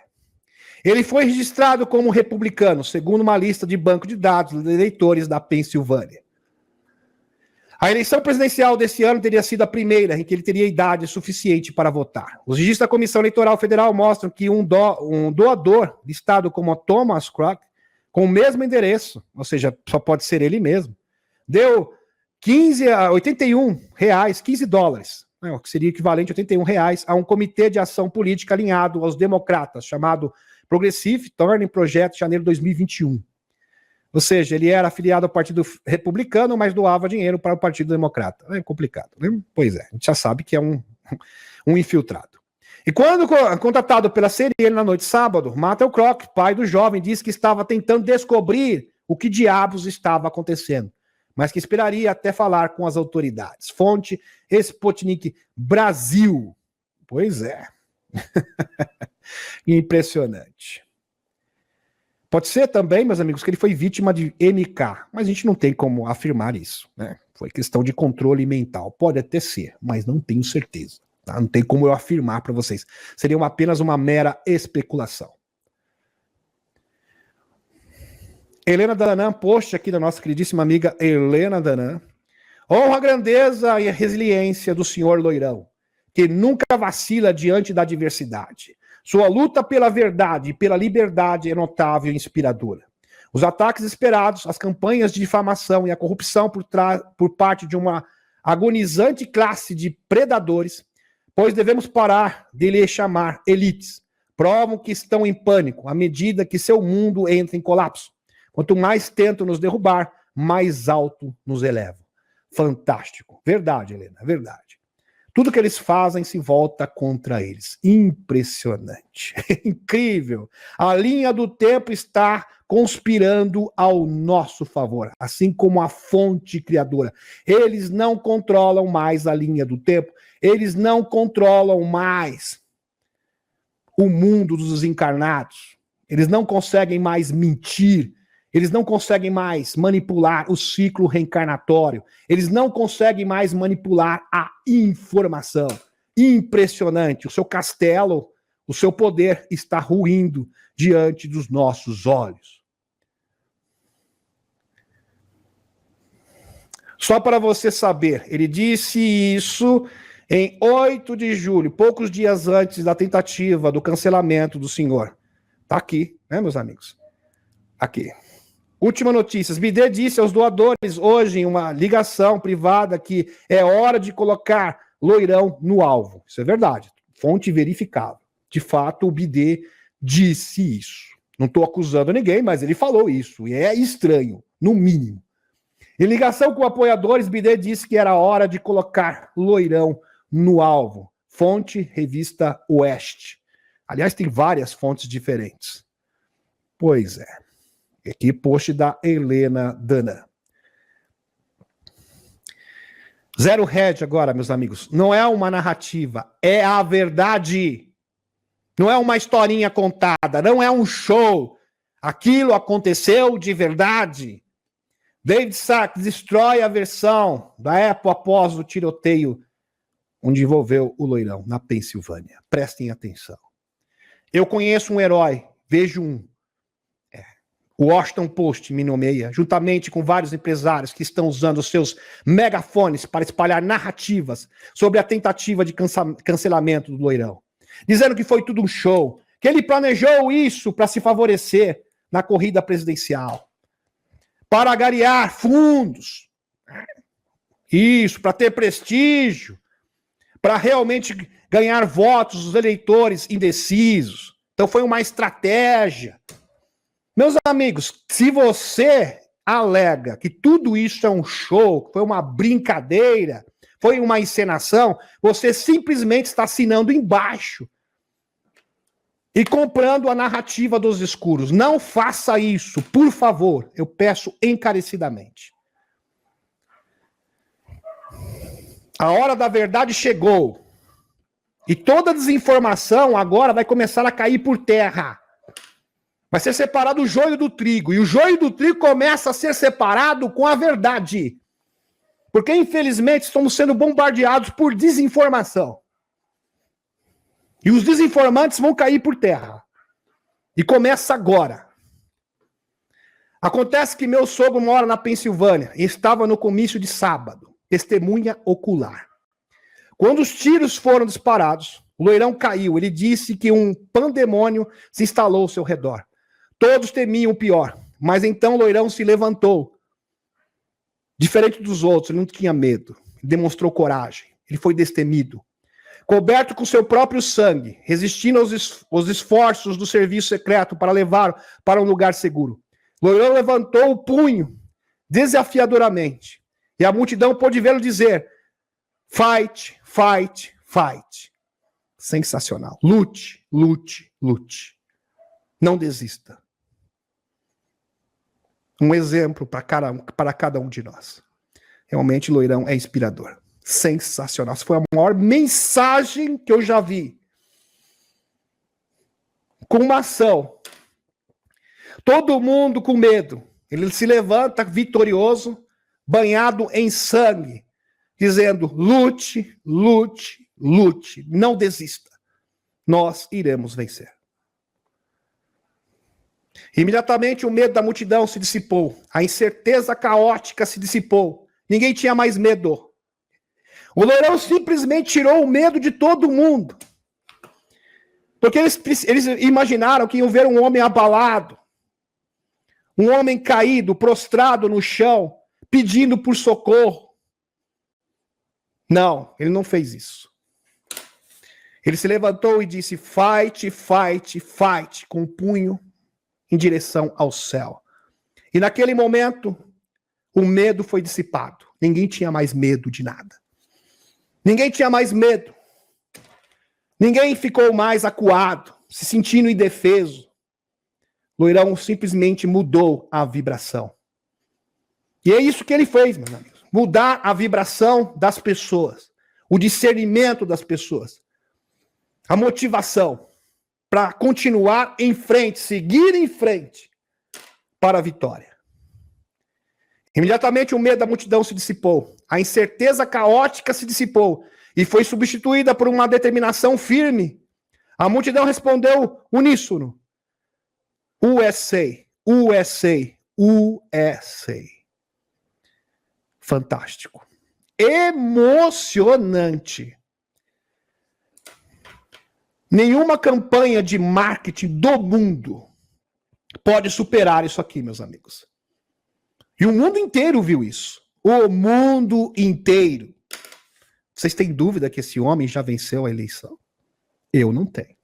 Ele foi registrado como republicano, segundo uma lista de banco de dados de eleitores da Pensilvânia. A eleição presidencial desse ano teria sido a primeira em que ele teria idade suficiente para votar. Os registros da Comissão Eleitoral Federal mostram que um doador listado como Thomas Crock, com o mesmo endereço, ou seja, só pode ser ele mesmo, deu 81 reais, 15 dólares, o que seria equivalente a 81 reais, a um comitê de ação política alinhado aos democratas, chamado Progressive Turning Project, janeiro de 2021. Ou seja, ele era afiliado ao Partido Republicano, mas doava dinheiro para o Partido Democrata. É complicado, né? Pois é, a gente já sabe que é um infiltrado. E quando contatado pela CNN na noite de sábado, Matthew Crock, pai do jovem, disse que estava tentando descobrir o que diabos estava acontecendo, mas que esperaria até falar com as autoridades. Fonte Sputnik Brasil. Pois é. Impressionante. Pode ser também, meus amigos, que ele foi vítima de MK, mas a gente não tem como afirmar isso, né? Foi questão de controle mental. Pode até ser, mas não tenho certeza. Tá? Não tem como eu afirmar para vocês. Seria apenas uma mera especulação. Helena Danã, post aqui da nossa queridíssima amiga Helena Danã. Honra a grandeza e a resiliência do senhor Loirão, que nunca vacila diante da adversidade. Sua luta pela verdade e pela liberdade é notável e inspiradora. Os ataques esperados, as campanhas de difamação e a corrupção por parte de uma agonizante classe de predadores, pois devemos parar de lhe chamar elites, provam que estão em pânico à medida que seu mundo entra em colapso. Quanto mais tentam nos derrubar, mais alto nos elevam. Fantástico. Verdade, Helena, verdade. Tudo que eles fazem se volta contra eles. Impressionante. Incrível. A linha do tempo está conspirando ao nosso favor, assim como a fonte criadora. Eles não controlam mais a linha do tempo. Eles não controlam mais o mundo dos encarnados. Eles não conseguem mais mentir. Eles não conseguem mais manipular o ciclo reencarnatório. Eles não conseguem mais manipular a informação. Impressionante. O seu castelo, o seu poder está ruindo diante dos nossos olhos. Só para você saber, ele disse isso em 8 de julho, poucos dias antes da tentativa do cancelamento do senhor. Tá aqui, né, meus amigos? Aqui. Última notícia. Bidê disse aos doadores hoje em uma ligação privada que é hora de colocar Loirão no alvo. Isso é verdade. Fonte verificável. De fato, o Bidê disse isso. Não estou acusando ninguém, mas ele falou isso. E é estranho, no mínimo. Em ligação com apoiadores, Bidê disse que era hora de colocar Loirão no alvo. Fonte, revista Oeste. Aliás, tem várias fontes diferentes. Pois é. Aqui, post da Helena Danã. Zero Head agora, meus amigos. Não é uma narrativa, é a verdade. Não é uma historinha contada, não é um show. Aquilo aconteceu de verdade. David Sachs destrói a versão da Apple após o tiroteio onde envolveu o Loirão, na Pensilvânia. Prestem atenção. Eu conheço um herói, vejo um. O Washington Post me nomeia, juntamente com vários empresários que estão usando os seus megafones para espalhar narrativas sobre a tentativa de cancelamento do Loirão. Dizendo que foi tudo um show, que ele planejou isso para se favorecer na corrida presidencial. Para agariar fundos. Isso, para ter prestígio. Para realmente ganhar votos dos eleitores indecisos. Então foi uma estratégia. Meus amigos, se você alega que tudo isso é um show, foi uma brincadeira, foi uma encenação, você simplesmente está assinando embaixo e comprando a narrativa dos escuros. Não faça isso, por favor, eu peço encarecidamente. A hora da verdade chegou e toda desinformação agora vai começar a cair por terra. Vai ser separado o joio do trigo. E o joio do trigo começa a ser separado com a verdade. Porque, infelizmente, estamos sendo bombardeados por desinformação. E os desinformantes vão cair por terra. E começa agora. Acontece que meu sogro mora na Pensilvânia e estava no comício de sábado. Testemunha ocular. Quando os tiros foram disparados, o Loirão caiu. Ele disse que um pandemônio se instalou ao seu redor. Todos temiam o pior, mas então o Loirão se levantou. Diferente dos outros, ele não tinha medo. Ele demonstrou coragem. Ele foi destemido. Coberto com seu próprio sangue, resistindo aos esforços do serviço secreto para levar para um lugar seguro. Loirão levantou o punho desafiadoramente. E a multidão pôde vê-lo dizer: fight, fight, fight. Sensacional. Lute, lute, lute. Não desista. Um exemplo para cada um de nós. Realmente, Loirão é inspirador. Sensacional. Essa foi a maior mensagem que eu já vi. Com uma ação Todo mundo com medo. Ele se levanta vitorioso, banhado em sangue, dizendo: lute, lute, lute, não desista. Nós iremos vencer. Imediatamente o medo da multidão se dissipou, a incerteza caótica se dissipou, ninguém tinha mais medo. O Loirão simplesmente tirou o medo de todo mundo. Porque eles imaginaram que iam ver um homem abalado, um homem caído, prostrado no chão, pedindo por socorro. Não, ele não fez isso. Ele se levantou e disse: fight, fight, fight, com o punho em direção ao céu. E naquele momento, o medo foi dissipado. Ninguém tinha mais medo de nada. Ninguém tinha mais medo. Ninguém ficou mais acuado, se sentindo indefeso. Loirão simplesmente mudou a vibração. E é isso que ele fez, meus amigos. Mudar a vibração das pessoas. O discernimento das pessoas. A motivação para continuar em frente, seguir em frente para a vitória. Imediatamente o medo da multidão se dissipou. A incerteza caótica se dissipou e foi substituída por uma determinação firme. A multidão respondeu uníssono: USA, USA, USA. Fantástico. Emocionante. Nenhuma campanha de marketing do mundo pode superar isso aqui, meus amigos. E o mundo inteiro viu isso. O mundo inteiro. Vocês têm dúvida que esse homem já venceu a eleição? Eu não tenho.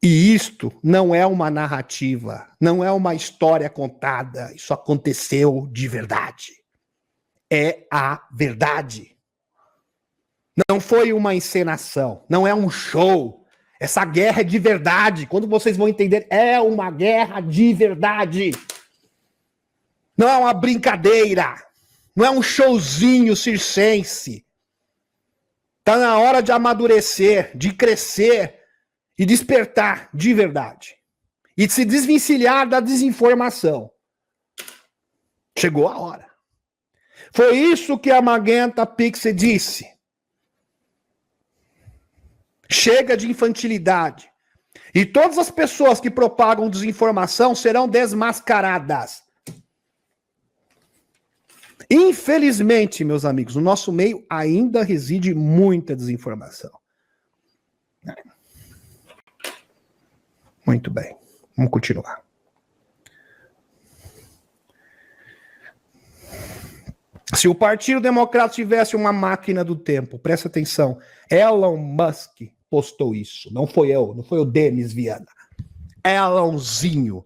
E isto não é uma narrativa, não é uma história contada. Isso aconteceu de verdade. É a verdade. Não foi uma encenação, não é um show. Essa guerra é de verdade. Quando vocês vão entender, é uma guerra de verdade. Não é uma brincadeira. Não é um showzinho circense. Está na hora de amadurecer, de crescer e despertar de verdade. E de se desvencilhar da desinformação. Chegou a hora. Foi isso que a Magenta Pixie disse. Chega de infantilidade. E todas as pessoas que propagam desinformação serão desmascaradas. Infelizmente, meus amigos, no nosso meio ainda reside muita desinformação. Muito bem, vamos continuar. Se o Partido Democrata tivesse uma máquina do tempo, presta atenção, Elon Musk postou isso, não foi eu, não foi o Denis Viana. Elonzinho,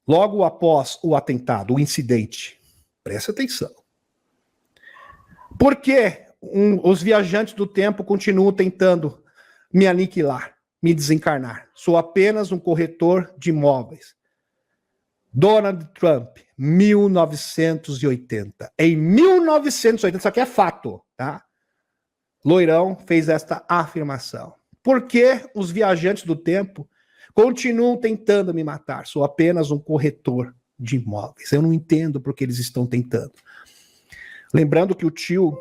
logo após o atentado, o incidente. Presta atenção. Por que os viajantes do tempo continuam tentando me aniquilar, me desencarnar? Sou apenas um corretor de imóveis. Donald Trump, 1980. Em 1980, isso aqui é fato, tá? Loirão fez esta afirmação. Por que os viajantes do tempo continuam tentando me matar? Sou apenas um corretor de imóveis. Eu não entendo por que eles estão tentando. Lembrando que o tio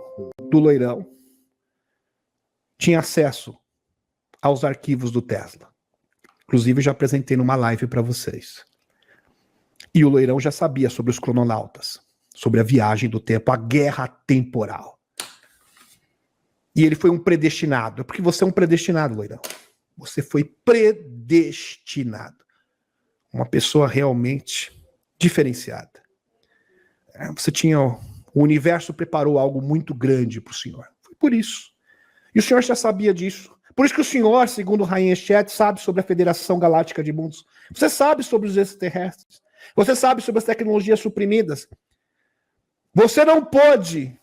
do Loirão tinha acesso aos arquivos do Tesla. Inclusive, já apresentei numa live para vocês. E o Loirão já sabia sobre os crononautas, sobre a viagem do tempo, a guerra temporal. E ele foi um predestinado. Porque você é um predestinado, Loirão. Você foi predestinado. Uma pessoa realmente diferenciada. Você tinha... O universo preparou algo muito grande para o senhor. Foi por isso. E o senhor já sabia disso. Por isso que o senhor, segundo o Rainha Chet, sabe sobre a Federação Galáctica de Mundos. Você sabe sobre os extraterrestres. Você sabe sobre as tecnologias suprimidas. Você não pôde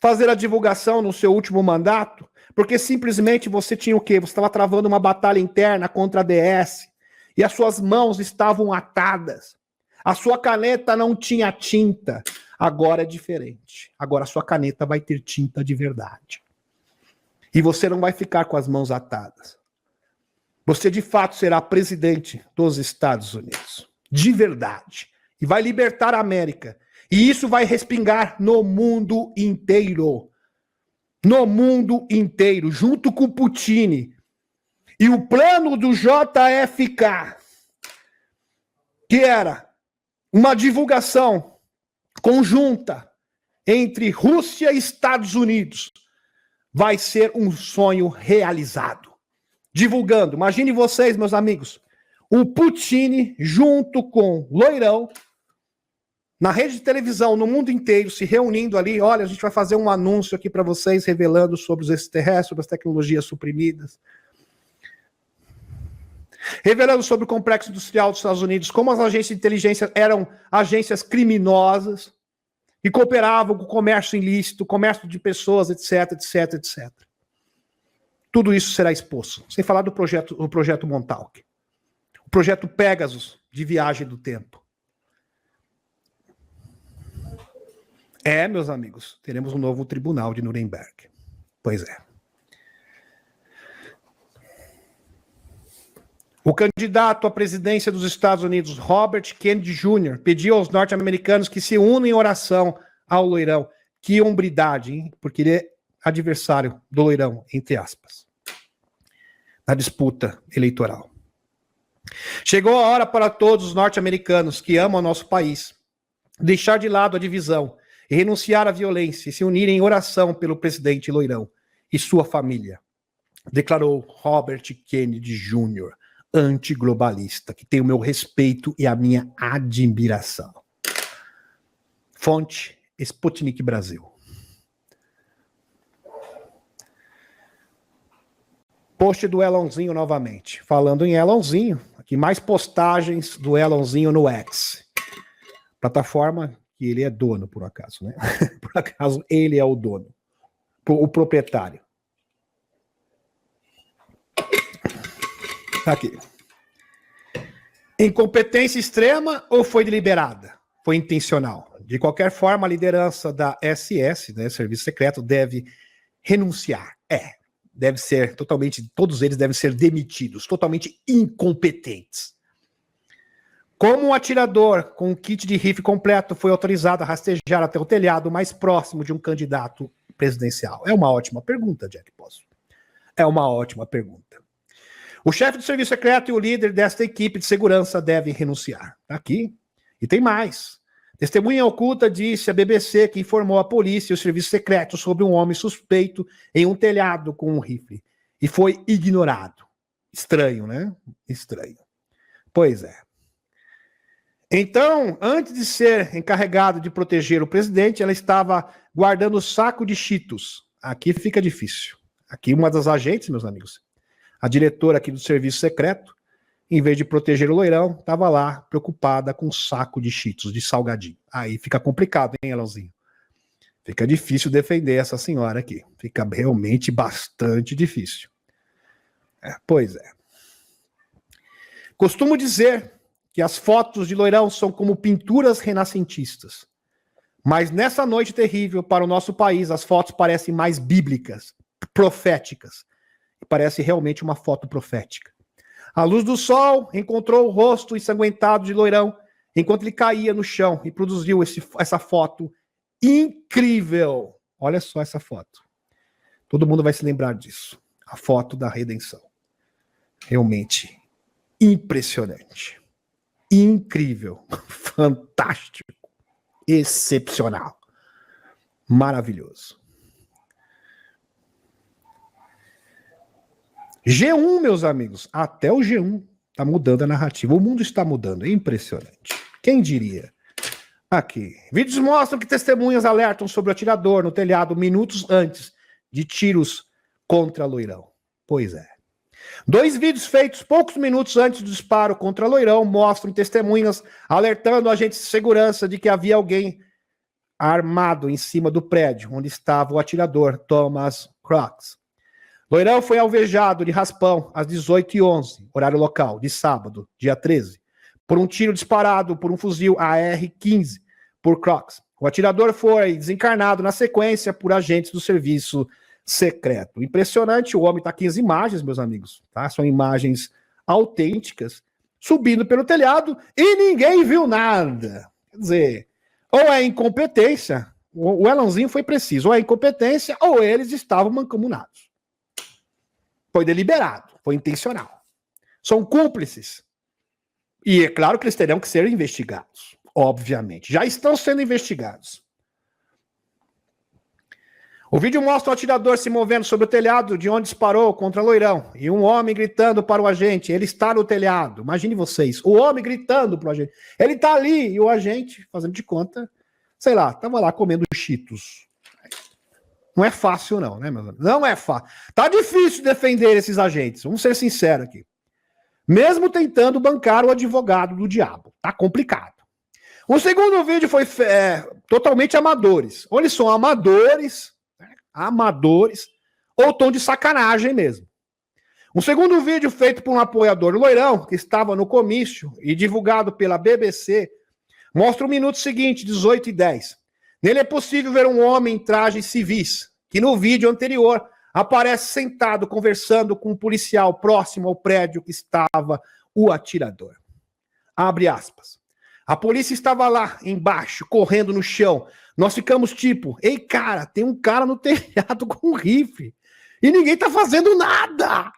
fazer a divulgação no seu último mandato, porque simplesmente você tinha o quê? Você estava travando uma batalha interna contra a DS. E as suas mãos estavam atadas. A sua caneta não tinha tinta. Agora é diferente. Agora a sua caneta vai ter tinta de verdade. E você não vai ficar com as mãos atadas. Você de fato será presidente dos Estados Unidos. De verdade. E vai libertar a América. E isso vai respingar no mundo inteiro. No mundo inteiro, junto com Putin. E o plano do JFK, que era uma divulgação conjunta entre Rússia e Estados Unidos, vai ser um sonho realizado. Divulgando, imagine vocês, meus amigos, o Putin junto com Loirão, na rede de televisão, no mundo inteiro, se reunindo ali, olha, a gente vai fazer um anúncio aqui para vocês, revelando sobre os extraterrestres, sobre as tecnologias suprimidas, revelando sobre o complexo industrial dos Estados Unidos, como as agências de inteligência eram agências criminosas, e cooperavam com o comércio ilícito, comércio de pessoas, etc, etc, etc. Tudo isso será exposto. Sem falar do projeto Montauk. O projeto Pegasus, de viagem do tempo. Meus amigos, teremos um novo tribunal de Nuremberg. Pois é. O candidato à presidência dos Estados Unidos, Robert Kennedy Jr., pediu aos norte-americanos que se unam em oração ao Loirão. Que hombridade, hein? Porque ele é adversário do Loirão, entre aspas, na disputa eleitoral. Chegou a hora para todos os norte-americanos que amam o nosso país deixar de lado a divisão e renunciar à violência e se unirem em oração pelo presidente Loirão e sua família, declarou Robert Kennedy Jr., antiglobalista, que tem o meu respeito e a minha admiração. Fonte, Sputnik Brasil. Post do Elonzinho novamente. Falando em Elonzinho, aqui mais postagens do Elonzinho no X. Plataforma que ele é dono, por acaso, né? Por acaso, ele é o dono. O proprietário. Aqui. Incompetência extrema ou foi deliberada? Foi intencional. De qualquer forma, a liderança da SS, né, Serviço Secreto, deve renunciar. Deve ser totalmente, todos eles devem ser demitidos, totalmente incompetentes. Como um atirador com um kit de rifle completo foi autorizado a rastejar até o telhado mais próximo de um candidato presidencial? É uma ótima pergunta, Jack Posso. É uma ótima pergunta. O chefe do serviço secreto e o líder desta equipe de segurança devem renunciar. Aqui. E tem mais. Testemunha oculta disse à BBC que informou a polícia e o serviço secreto sobre um homem suspeito em um telhado com um rifle. E foi ignorado. Estranho, né? Estranho. Pois é. Então, antes de ser encarregado de proteger o presidente, ela estava guardando o saco de Cheetos. Aqui fica difícil. Aqui uma das agentes, meus amigos, a diretora aqui do serviço secreto, em vez de proteger o Loirão, estava lá preocupada com um saco de Cheetos, de salgadinho. Aí fica complicado, hein, Elãozinho? Fica difícil defender essa senhora aqui. Fica realmente bastante difícil. Pois é. Costumo dizer que as fotos de Loirão são como pinturas renascentistas. Mas nessa noite terrível para o nosso país, as fotos parecem mais bíblicas, proféticas. Parece realmente uma foto profética. A luz do sol encontrou o rosto ensanguentado de Loirão enquanto ele caía no chão e produziu essa foto incrível. Olha só essa foto. Todo mundo vai se lembrar disso. A foto da redenção. Realmente impressionante. Incrível. Fantástico. Excepcional. Maravilhoso. G1, meus amigos, até o G1 está mudando a narrativa. O mundo está mudando, é impressionante. Quem diria? Aqui. Vídeos mostram que testemunhas alertam sobre o atirador no telhado minutos antes de tiros contra Loirão. Pois é. 2 vídeos feitos poucos minutos antes do disparo contra Loirão mostram testemunhas alertando agentes de segurança de que havia alguém armado em cima do prédio onde estava o atirador, Thomas Crooks. Loirão foi alvejado de raspão às 18h11, horário local, de sábado, dia 13, por um tiro disparado por um fuzil AR-15 por Crooks. O atirador foi desencarnado na sequência por agentes do serviço secreto. Impressionante, o homem tá aqui as imagens, meus amigos, tá? São imagens autênticas, subindo pelo telhado e ninguém viu nada. Quer dizer, ou é incompetência, o Elãozinho foi preciso, ou é incompetência, ou eles estavam mancomunados. Foi deliberado, foi intencional. São cúmplices. E é claro que eles terão que ser investigados, obviamente. Já estão sendo investigados. O vídeo mostra um atirador se movendo sobre o telhado de onde disparou contra Loirão. E um homem gritando para o agente. Ele está no telhado. Imagine vocês. O homem gritando para o agente. Ele está ali. E o agente, fazendo de conta, sei lá, estava lá comendo Cheetos. Não é fácil não, né, meus amigos? Não é fácil. Tá difícil defender esses agentes. Vamos ser sinceros aqui. Mesmo tentando bancar o advogado do diabo. Tá complicado. O segundo vídeo foi totalmente amadores. Ou eles são amadores ou tom de sacanagem mesmo. Um segundo vídeo feito por um apoiador do Loirão, que estava no comício e divulgado pela BBC, mostra o minuto seguinte, 18h10. Nele é possível ver um homem em trajes civis, que no vídeo anterior aparece sentado conversando com um policial próximo ao prédio que estava o atirador. Abre aspas. A polícia estava lá embaixo, correndo no chão. Nós ficamos tipo, ei cara, tem um cara no telhado com um rifle. E ninguém tá fazendo nada.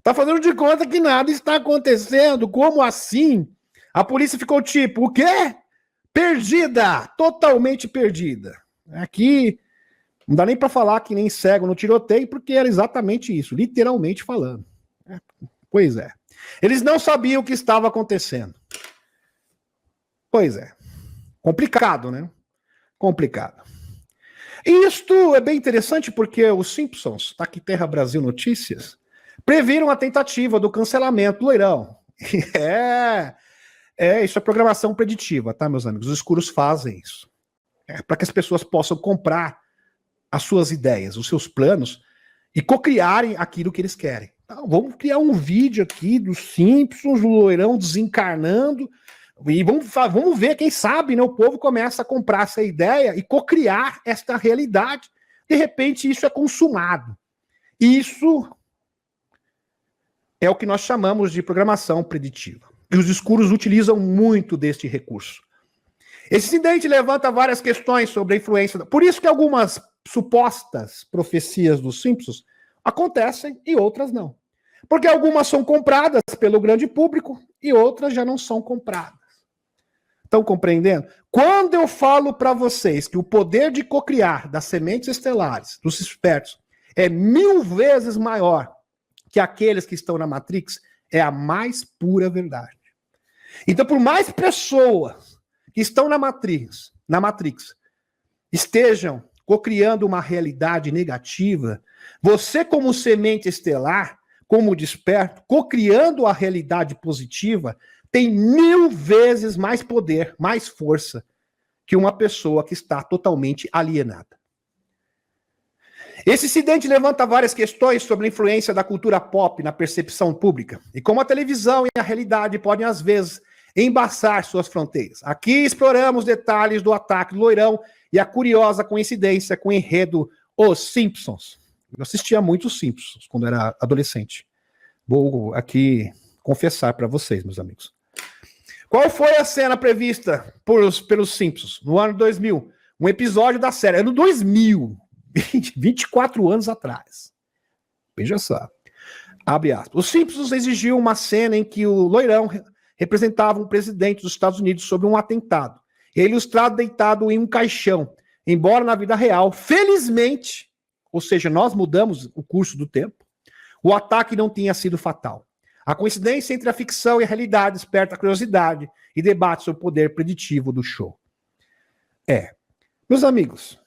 Tá fazendo de conta que nada está acontecendo. Como assim? A polícia ficou tipo, o quê? Perdida, totalmente perdida. Aqui não dá nem para falar que nem cego no tiroteio, porque era exatamente isso, literalmente falando. Pois é. Eles não sabiam o que estava acontecendo. Pois é. Complicado, né? Complicado. E isto é bem interessante porque os Simpsons, tá aqui Terra Brasil Notícias, previram a tentativa do cancelamento do Loirão. Isso é programação preditiva, tá, meus amigos? Os escuros fazem isso. Para que as pessoas possam comprar as suas ideias, os seus planos e cocriarem aquilo que eles querem. Então, vamos criar um vídeo aqui dos Simpsons, o Loirão desencarnando, e vamos ver, quem sabe, né, o povo começa a comprar essa ideia e cocriar esta realidade. De repente, isso é consumado. Isso é o que nós chamamos de programação preditiva. E os escuros utilizam muito deste recurso. Esse incidente levanta várias questões sobre a influência. Por isso que algumas supostas profecias dos Simpsons acontecem e outras não. Porque algumas são compradas pelo grande público e outras já não são compradas. Estão compreendendo? Quando eu falo para vocês que o poder de cocriar das sementes estelares, dos espertos, é 1000 vezes maior que aqueles que estão na Matrix, é a mais pura verdade. Então, por mais pessoas que estão na Matrix estejam cocriando uma realidade negativa, você como semente estelar, como desperto, cocriando a realidade positiva, tem 1000 vezes mais poder, mais força que uma pessoa que está totalmente alienada. Esse incidente levanta várias questões sobre a influência da cultura pop na percepção pública e como a televisão e a realidade podem, às vezes, embaçar suas fronteiras. Aqui exploramos detalhes do ataque do Loirão e a curiosa coincidência com o enredo Os Simpsons. Eu assistia muito Os Simpsons quando era adolescente. Vou aqui confessar para vocês, meus amigos. Qual foi a cena prevista pelos Simpsons no ano 2000? Um episódio da série, ano 2000, 24 anos atrás. Veja só. Abre aspas. Os Simpsons exigiu uma cena em que o Loirão representava um presidente dos Estados Unidos sobre um atentado. Ele ilustrado deitado em um caixão. Embora na vida real, felizmente, ou seja, nós mudamos o curso do tempo, o ataque não tinha sido fatal. A coincidência entre a ficção e a realidade desperta a curiosidade e debate sobre o poder preditivo do show. Meus amigos,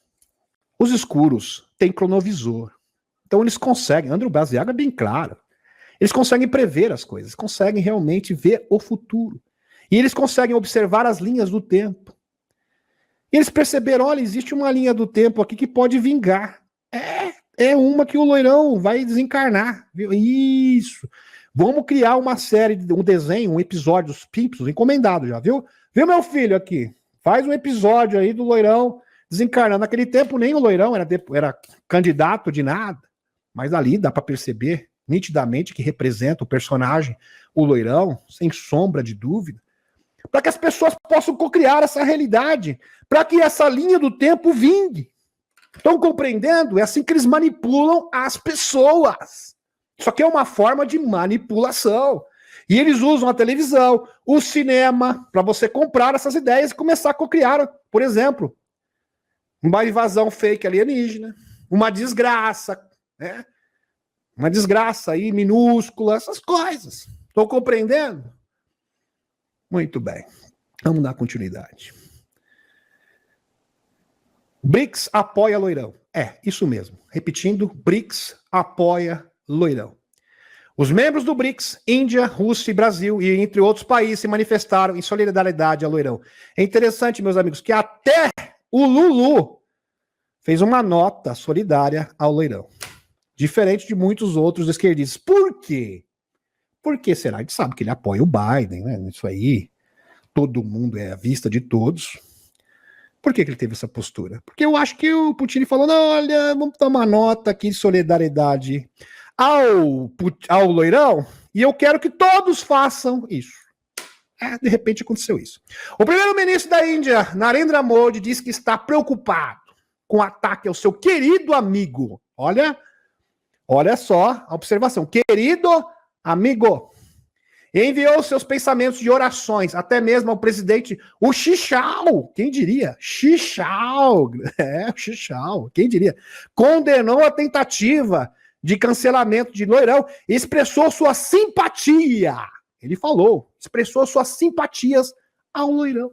os escuros têm cronovisor. Então eles conseguem, Andrew Baziaga é bem claro, eles conseguem prever as coisas, conseguem realmente ver o futuro. E eles conseguem observar as linhas do tempo. E eles perceberam, olha, existe uma linha do tempo aqui que pode vingar. É uma que o Loirão vai desencarnar. Viu? Isso. Vamos criar uma série, um desenho, um episódio dos Simpsons, encomendado já, viu? Viu, meu filho, aqui? Faz um episódio aí do Loirão desencarnando. Naquele tempo, nem o Loirão era candidato de nada, mas ali dá para perceber nitidamente que representa o personagem, o Loirão, sem sombra de dúvida, para que as pessoas possam cocriar essa realidade, para que essa linha do tempo vingue. Estão compreendendo? É assim que eles manipulam as pessoas. Isso aqui é uma forma de manipulação. E eles usam a televisão, o cinema, para você comprar essas ideias e começar a cocriar, por exemplo, uma invasão fake alienígena, uma desgraça, né? Uma desgraça aí minúscula, essas coisas. Estão compreendendo? Muito bem. Vamos dar continuidade. BRICS apoia Loirão. É, isso mesmo. Repetindo, BRICS apoia Loirão. Os membros do BRICS, Índia, Rússia e Brasil, e entre outros países, se manifestaram em solidariedade a Loirão. É interessante, meus amigos, que até o Lulu fez uma nota solidária ao Loirão. Diferente de muitos outros esquerdistas. Por quê? Por que será? A gente sabe que ele apoia o Biden, né? Isso aí, todo mundo é à vista de todos. Por que ele teve essa postura? Porque eu acho que o Putin falou, não, olha, vamos dar uma nota aqui de solidariedade ao Loirão, e eu quero que todos façam isso. De repente aconteceu isso. O primeiro-ministro da Índia, Narendra Modi, disse que está preocupado com o ataque ao seu querido amigo. Olha só a observação. Querido amigo. Enviou seus pensamentos de orações, até mesmo ao presidente, o Xixao, quem diria? Xixao, o Xixao, quem diria? Condenou a tentativa de cancelamento de Loirão e expressou sua simpatia. Ele falou, expressou suas simpatias ao Loirão.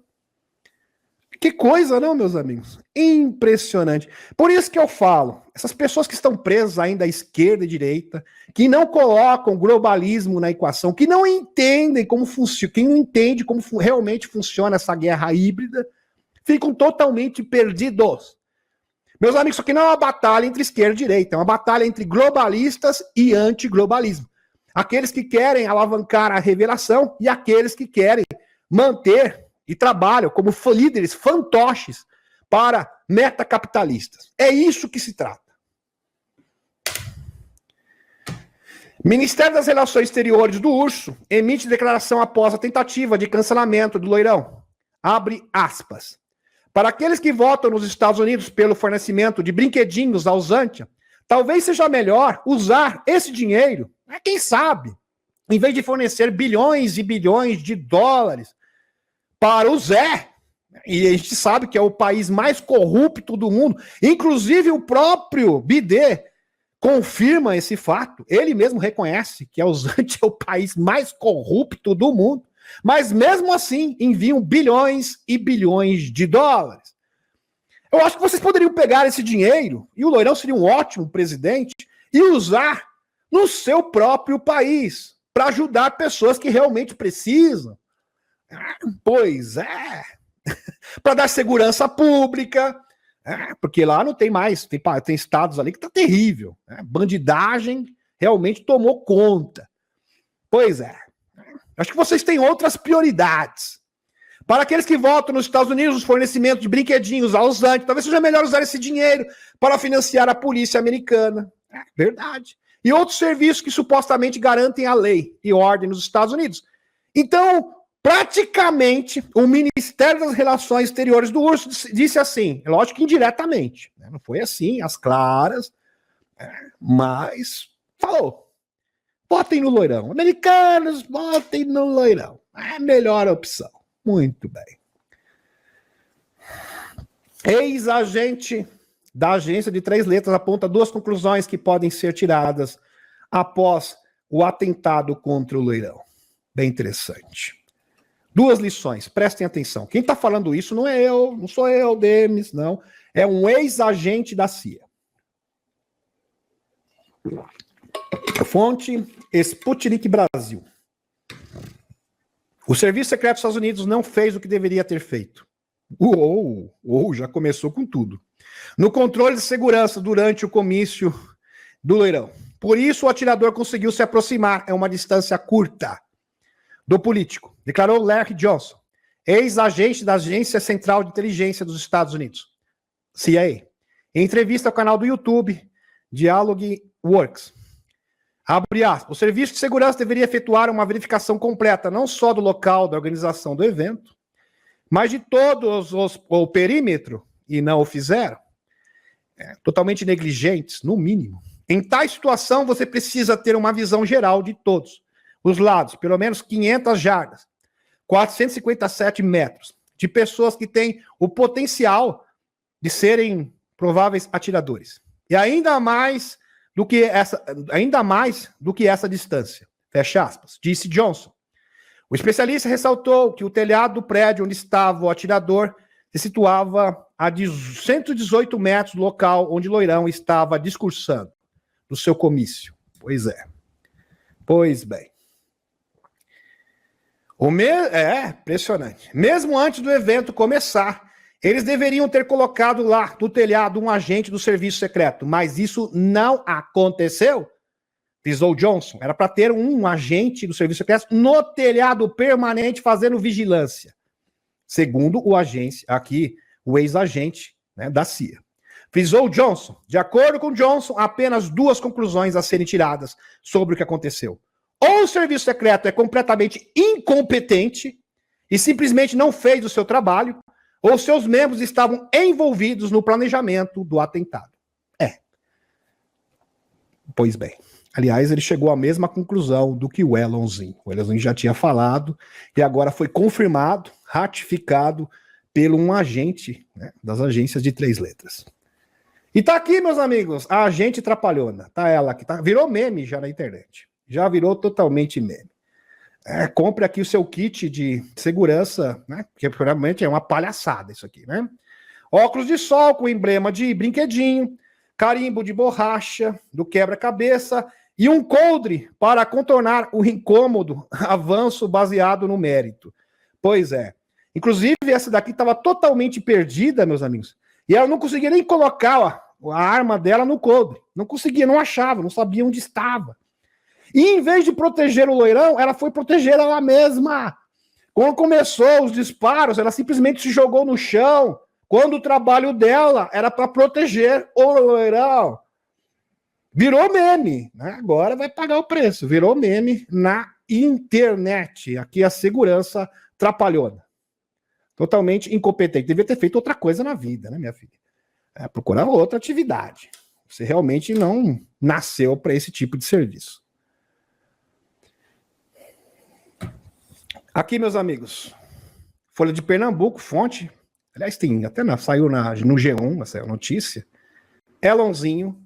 Que coisa, não, meus amigos? Impressionante. Por isso que eu falo, essas pessoas que estão presas ainda à esquerda e direita, que não colocam globalismo na equação, que não entendem como funciona, quem não entende como realmente funciona essa guerra híbrida, ficam totalmente perdidos. Meus amigos, isso aqui não é uma batalha entre esquerda e direita, é uma batalha entre globalistas e antiglobalismo. Aqueles que querem alavancar a revelação e aqueles que querem manter e trabalham como líderes fantoches para metacapitalistas. É isso que se trata. Ministério das Relações Exteriores do Urso emite declaração após a tentativa de cancelamento do Loirão. Abre aspas. Para aqueles que votam nos Estados Unidos pelo fornecimento de brinquedinhos aos Zantia, talvez seja melhor usar esse dinheiro, quem sabe, em vez de fornecer bilhões e bilhões de dólares para o Zé, e a gente sabe que é o país mais corrupto do mundo, inclusive o próprio Bidê confirma esse fato, ele mesmo reconhece que o Zantia é o país mais corrupto do mundo, mas mesmo assim enviam bilhões e bilhões de dólares. Eu acho que vocês poderiam pegar esse dinheiro, e o Loirão seria um ótimo presidente, e usar no seu próprio país, para ajudar pessoas que realmente precisam. Pois é. Para dar segurança pública, porque lá não tem mais, tem estados ali que tá terrível. Bandidagem realmente tomou conta. Pois é. Acho que vocês têm outras prioridades. Para aqueles que votam nos Estados Unidos, os fornecimentos de brinquedinhos aos Zantia, talvez seja melhor usar esse dinheiro para financiar a polícia americana. Verdade. E outros serviços que supostamente garantem a lei e ordem nos Estados Unidos. Então, praticamente, o Ministério das Relações Exteriores do Urso disse assim, lógico que indiretamente, né? Não foi assim, às claras, mas falou, votem no Loirão. Americanos, votem no Loirão. É a melhor opção. Muito bem. Ex-agente da agência de 3 letras aponta 2 conclusões que podem ser tiradas após o atentado contra o Loirão. Bem interessante. 2 lições, prestem atenção. Quem está falando isso não é eu, não sou eu, Demis, não. É um ex-agente da CIA. Fonte, Sputnik Brasil. O Serviço Secreto dos Estados Unidos não fez o que deveria ter feito. Já começou com tudo. No controle de segurança durante o comício do Loirão. Por isso o atirador conseguiu se aproximar a uma distância curta do político, declarou Larry Johnson, ex-agente da Agência Central de Inteligência dos Estados Unidos. CIA. Em entrevista ao canal do YouTube, Dialogue Works. Abre aspas. O serviço de segurança deveria efetuar uma verificação completa, não só do local da organização do evento, mas de todos o perímetro, e não o fizeram. Totalmente negligentes, no mínimo. Em tal situação, você precisa ter uma visão geral de todos os lados, pelo menos 500 jardas, 457 metros, de pessoas que têm o potencial de serem prováveis atiradores. E ainda mais do que essa distância. Fecha aspas. Disse Johnson. O especialista ressaltou que o telhado do prédio onde estava o atirador se situava a 118 metros do local onde Loirão estava discursando do seu comício. Pois é. Pois bem. Impressionante. Mesmo antes do evento começar, eles deveriam ter colocado lá no telhado um agente do serviço secreto, mas isso não aconteceu, frisou Johnson. Era para ter um agente do serviço secreto no telhado permanente fazendo vigilância, segundo o ex-agente, né, da CIA. Frisou Johnson. De acordo com Johnson, há apenas duas conclusões a serem tiradas sobre o que aconteceu. Ou o serviço secreto é completamente incompetente e simplesmente não fez o seu trabalho, ou seus membros estavam envolvidos no planejamento do atentado. Pois bem. Aliás, ele chegou à mesma conclusão do que o Elonzinho. O Elonzinho já tinha falado e agora foi confirmado, ratificado pelo um agente, né, das agências de 3 letras. E tá aqui, meus amigos, a agente trapalhona. Tá ela aqui, virou meme já na internet. Já virou totalmente meme. Compre aqui o seu kit de segurança, né? Porque realmente é uma palhaçada isso aqui, né? Óculos de sol com emblema de brinquedinho, carimbo de borracha, do quebra-cabeça e um coldre para contornar o incômodo avanço baseado no mérito. Pois é. Inclusive, essa daqui estava totalmente perdida, meus amigos. E ela não conseguia nem colocar a arma dela no coldre. Não conseguia, não achava, não sabia onde estava. E em vez de proteger o Loirão, ela foi proteger ela mesma. Quando começou os disparos, ela simplesmente se jogou no chão, quando o trabalho dela era para proteger o Loirão. Virou meme, né? Agora vai pagar o preço. Virou meme na internet. Aqui a segurança trapalhona. Totalmente incompetente. Devia ter feito outra coisa na vida, né, minha filha? Procurar outra atividade. Você realmente não nasceu para esse tipo de serviço. Aqui, meus amigos, Folha de Pernambuco, fonte, aliás, saiu no G1, essa notícia, Elonzinho,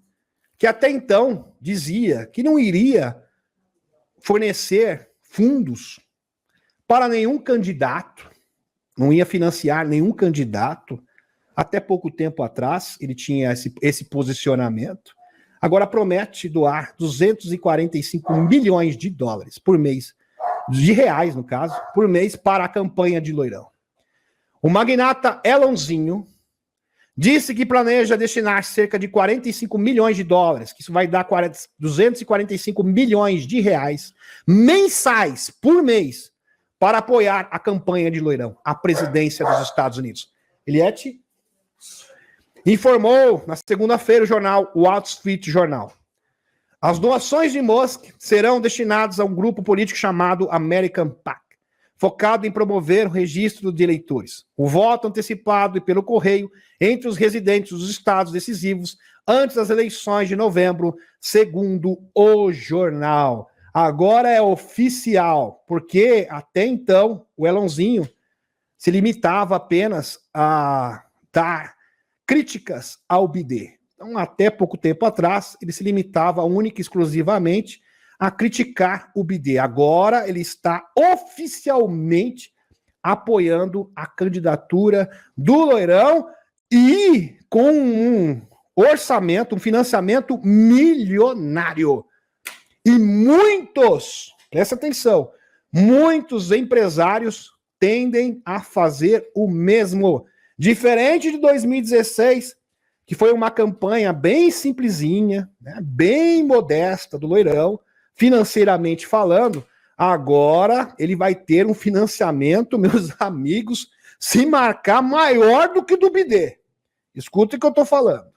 que até então dizia que não iria fornecer fundos para nenhum candidato, não ia financiar nenhum candidato, até pouco tempo atrás ele tinha esse posicionamento, agora promete doar 245 milhões de dólares por mês, de reais, no caso, por mês para a campanha de Loirão. O magnata Elonzinho disse que planeja destinar cerca de 45 milhões de dólares, que isso vai dar 245 milhões de reais mensais por mês para apoiar a campanha de Loirão, a presidência dos Estados Unidos. Eliette informou na segunda-feira o jornal Wall Street Journal. As doações de Musk serão destinadas a um grupo político chamado American PAC, focado em promover o registro de eleitores, o voto antecipado e pelo correio entre os residentes dos estados decisivos antes das eleições de novembro, segundo o jornal. Agora é oficial, porque até então o Elonzinho se limitava apenas a dar críticas ao BD. Então, até pouco tempo atrás, ele se limitava única e exclusivamente a criticar o BD. Agora, ele está oficialmente apoiando a candidatura do Loirão e com um orçamento, um financiamento milionário. E presta atenção, muitos empresários tendem a fazer o mesmo. Diferente de 2016, que foi uma campanha bem simplesinha, né, bem modesta do Loirão, financeiramente falando, agora ele vai ter um financiamento, meus amigos, se marcar maior do que do BD. Escuta o que eu estou falando.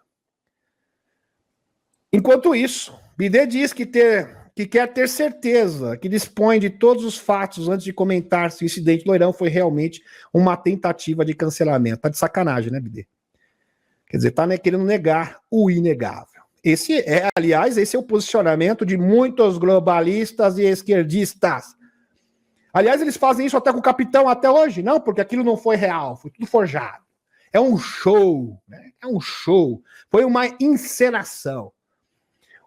Enquanto isso, Bidet diz que quer ter certeza, que dispõe de todos os fatos antes de comentar se o incidente do Loirão foi realmente uma tentativa de cancelamento. Tá de sacanagem, né, Bidet? Quer dizer, tá querendo negar o inegável. Aliás, esse é o posicionamento de muitos globalistas e esquerdistas. Aliás, eles fazem isso até com o capitão até hoje. Não, porque aquilo não foi real, foi tudo forjado. É um show, né? É um show. Foi uma encenação.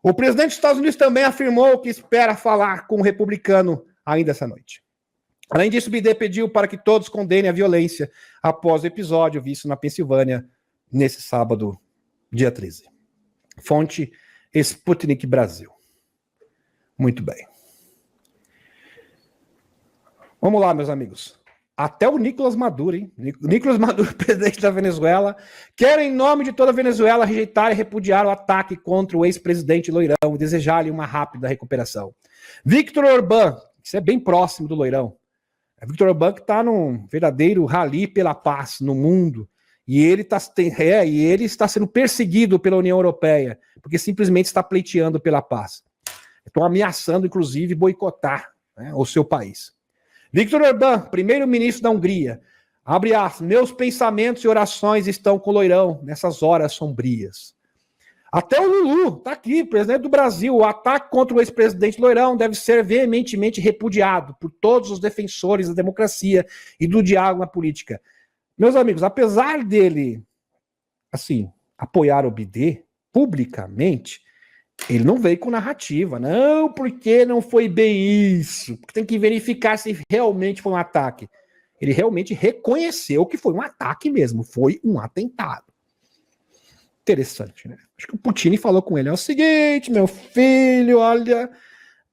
O presidente dos Estados Unidos também afirmou que espera falar com o republicano ainda essa noite. Além disso, Bidet pediu para que todos condenem a violência após o episódio visto na Pensilvânia nesse sábado, dia 13. Fonte Sputnik Brasil. Muito bem. Vamos lá, meus amigos. Até o Nicolás Maduro, hein? Nicolás Maduro, presidente da Venezuela, quer, em nome de toda a Venezuela, rejeitar e repudiar o ataque contra o ex-presidente Loirão e desejar-lhe uma rápida recuperação. Viktor Orbán, isso é bem próximo do Loirão. É Viktor Orbán que está num verdadeiro rally pela paz no mundo. E ele está sendo perseguido pela União Europeia, porque simplesmente está pleiteando pela paz. Estão ameaçando, inclusive, boicotar, né, o seu país. Viktor Orbán, primeiro-ministro da Hungria, abre aspas, meus pensamentos e orações estão com o Loirão nessas horas sombrias. Até o Lulu, está aqui, presidente do Brasil, o ataque contra o ex-presidente Loirão deve ser veementemente repudiado por todos os defensores da democracia e do diálogo na política. Meus amigos, apesar dele, assim, apoiar o Bidet publicamente, ele não veio com narrativa. Não, porque não foi bem isso. Porque tem que verificar se realmente foi um ataque. Ele realmente reconheceu que foi um ataque mesmo. Foi um atentado. Interessante, né? Acho que o Putin falou com ele. É o seguinte, meu filho, olha...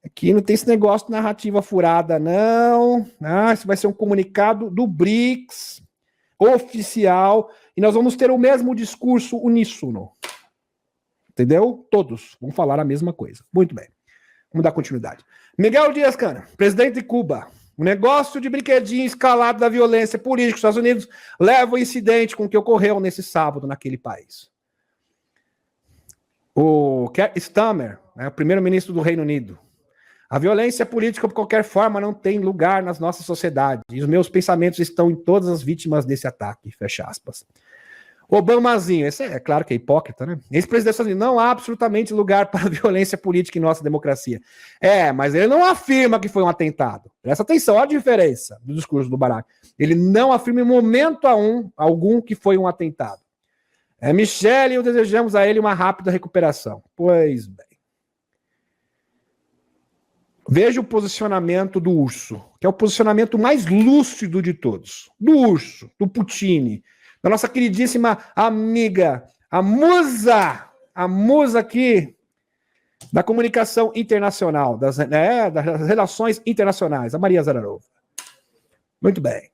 Aqui não tem esse negócio de narrativa furada, não. Isso vai ser um comunicado do BRICS, oficial, e nós vamos ter o mesmo discurso uníssono. Entendeu? Todos vão falar a mesma coisa. Muito bem. Vamos dar continuidade. Miguel Díaz-Canel, presidente de Cuba. O negócio de brinquedinho escalado da violência política dos Estados Unidos leva ao incidente com o que ocorreu nesse sábado naquele país. O Keir Starmer, o primeiro-ministro do Reino Unido. A violência política, de qualquer forma, não tem lugar nas nossas sociedades. E os meus pensamentos estão em todas as vítimas desse ataque. Fecha aspas. Obamazinho, esse é claro que é hipócrita, né? Ex-presidente dos Estados Unidos, não há absolutamente lugar para violência política em nossa democracia. Mas ele não afirma que foi um atentado. Presta atenção, olha a diferença do discurso do Barack. Ele não afirma em momento algum que foi um atentado. Michele, desejamos a ele uma rápida recuperação. Pois bem. Veja o posicionamento do Urso, que é o posicionamento mais lúcido de todos. Do Urso, do Putin, da nossa queridíssima amiga, a musa aqui da comunicação internacional, das relações internacionais, a Maria Zararova. Muito bem.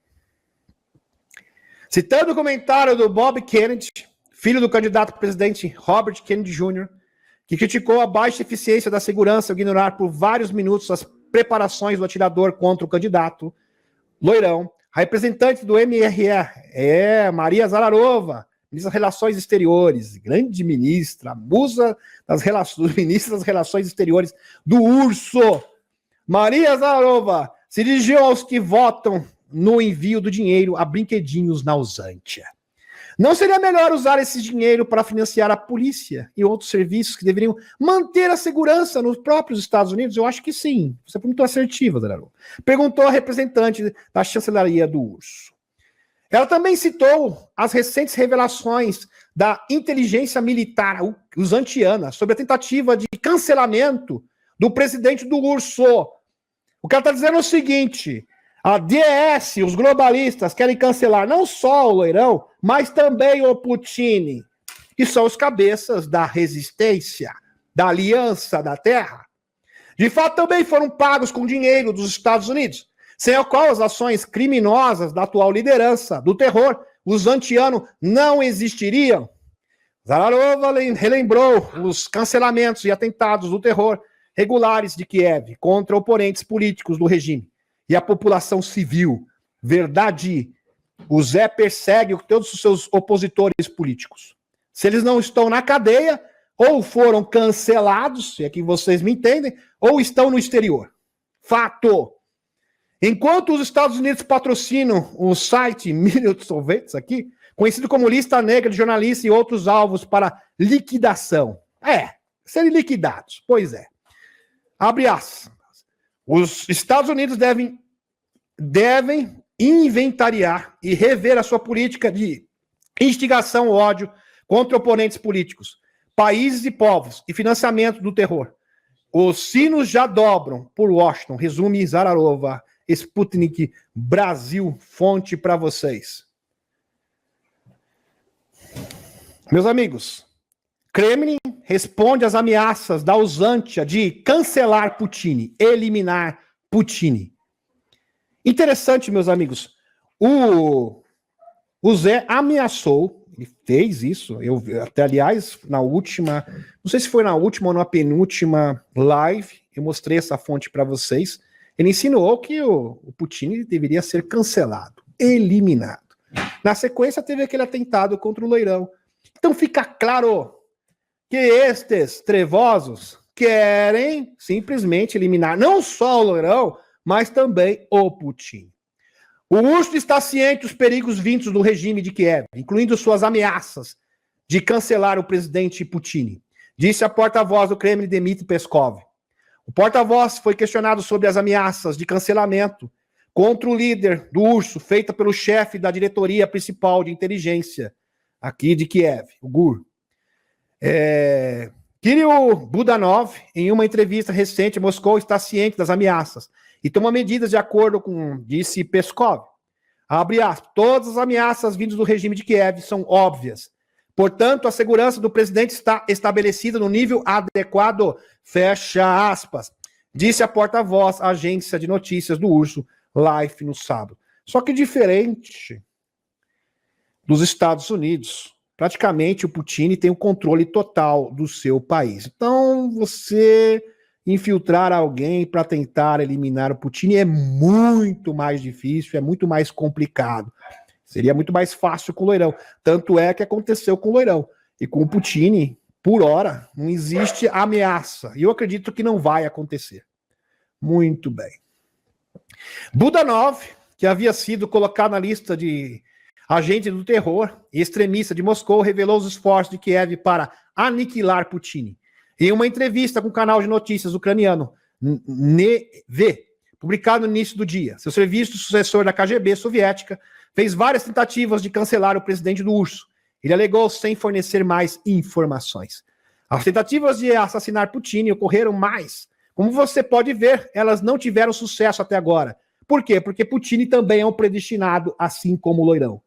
Citando o comentário do Bob Kennedy, filho do candidato presidente Robert Kennedy Jr., que criticou a baixa eficiência da segurança ao ignorar por vários minutos as preparações do atirador contra o candidato Loirão. A representante do MRE, Maria Zararova, ministra das Relações Exteriores, grande ministra, musa ministra das Relações Exteriores do Urso. Maria Zararova se dirigiu aos que votam no envio do dinheiro a brinquedinhos na Usantia. Não seria melhor usar esse dinheiro para financiar a polícia e outros serviços que deveriam manter a segurança nos próprios Estados Unidos? Eu acho que sim. Você foi muito assertiva, Zararova. Perguntou a representante da chancelaria do Urso. Ela também citou as recentes revelações da inteligência militar usantiana sobre a tentativa de cancelamento do presidente do Urso. O que ela está dizendo é o seguinte... A DES, os globalistas, querem cancelar não só o Loirão, mas também o Putin, que são os cabeças da resistência, da Aliança da Terra. De fato, também foram pagos com dinheiro dos Estados Unidos, sem o qual as ações criminosas da atual liderança do terror usantiano não existiriam. Zararova relembrou os cancelamentos e atentados do terror regulares de Kiev contra oponentes políticos do regime. E a população civil. Verdade, o Zé persegue todos os seus opositores políticos. Se eles não estão na cadeia, ou foram cancelados, se é que vocês me entendem, ou estão no exterior. Fato. Enquanto os Estados Unidos patrocinam o site Minute Soviets aqui, conhecido como lista negra de jornalistas e outros alvos para liquidação. Serem liquidados. Pois é. Abre aspas. Os Estados Unidos devem inventariar e rever a sua política de instigação ao ódio contra oponentes políticos, países e povos e financiamento do terror. Os sinos já dobram por Washington. Resume Zararova, Sputnik Brasil, fonte para vocês. Meus amigos, Kremlin responde às ameaças da Usantia de cancelar Putin, eliminar Putin. Interessante, meus amigos. O Zé ameaçou, ele fez isso, até aliás, na última, não sei se foi na última ou na penúltima live, eu mostrei essa fonte para vocês. Ele insinuou que o Putin deveria ser cancelado, eliminado. Na sequência, teve aquele atentado contra o Loirão. Então fica claro que estes trevosos querem simplesmente eliminar não só o Loirão, mas também o Putin. O urso está ciente dos perigos vindos do regime de Kiev, incluindo suas ameaças de cancelar o presidente Putin, disse a porta-voz do Kremlin, Dmitry Peskov. O porta-voz foi questionado sobre as ameaças de cancelamento contra o líder do urso, feita pelo chefe da diretoria principal de inteligência aqui de Kiev, o GUR. Kirill Budanov, em uma entrevista recente, Moscou está ciente das ameaças e toma medidas de acordo com, disse Peskov. Abre aspas, todas as ameaças vindas do regime de Kiev são óbvias. Portanto, a segurança do presidente está estabelecida no nível adequado. Fecha aspas. Disse a porta-voz, agência de notícias do Urso, Life, no sábado. Só que diferente dos Estados Unidos, praticamente o Putin tem o controle total do seu país. Então, você infiltrar alguém para tentar eliminar o Putin é muito mais difícil, é muito mais complicado. Seria muito mais fácil com o Loirão. Tanto é que aconteceu com o Loirão. E com o Putin, por hora, não existe ameaça. E eu acredito que não vai acontecer. Muito bem. Budanov, que havia sido colocado na lista de agente do terror e extremista de Moscou, revelou os esforços de Kiev para aniquilar Putin. Em uma entrevista com o canal de notícias ucraniano NEV, publicado no início do dia, seu serviço sucessor da KGB soviética fez várias tentativas de cancelar o presidente do Urso. Ele alegou sem fornecer mais informações. As tentativas de assassinar Putin ocorreram mais. Como você pode ver, elas não tiveram sucesso até agora. Por quê? Porque Putin também é um predestinado, assim como o Loirão.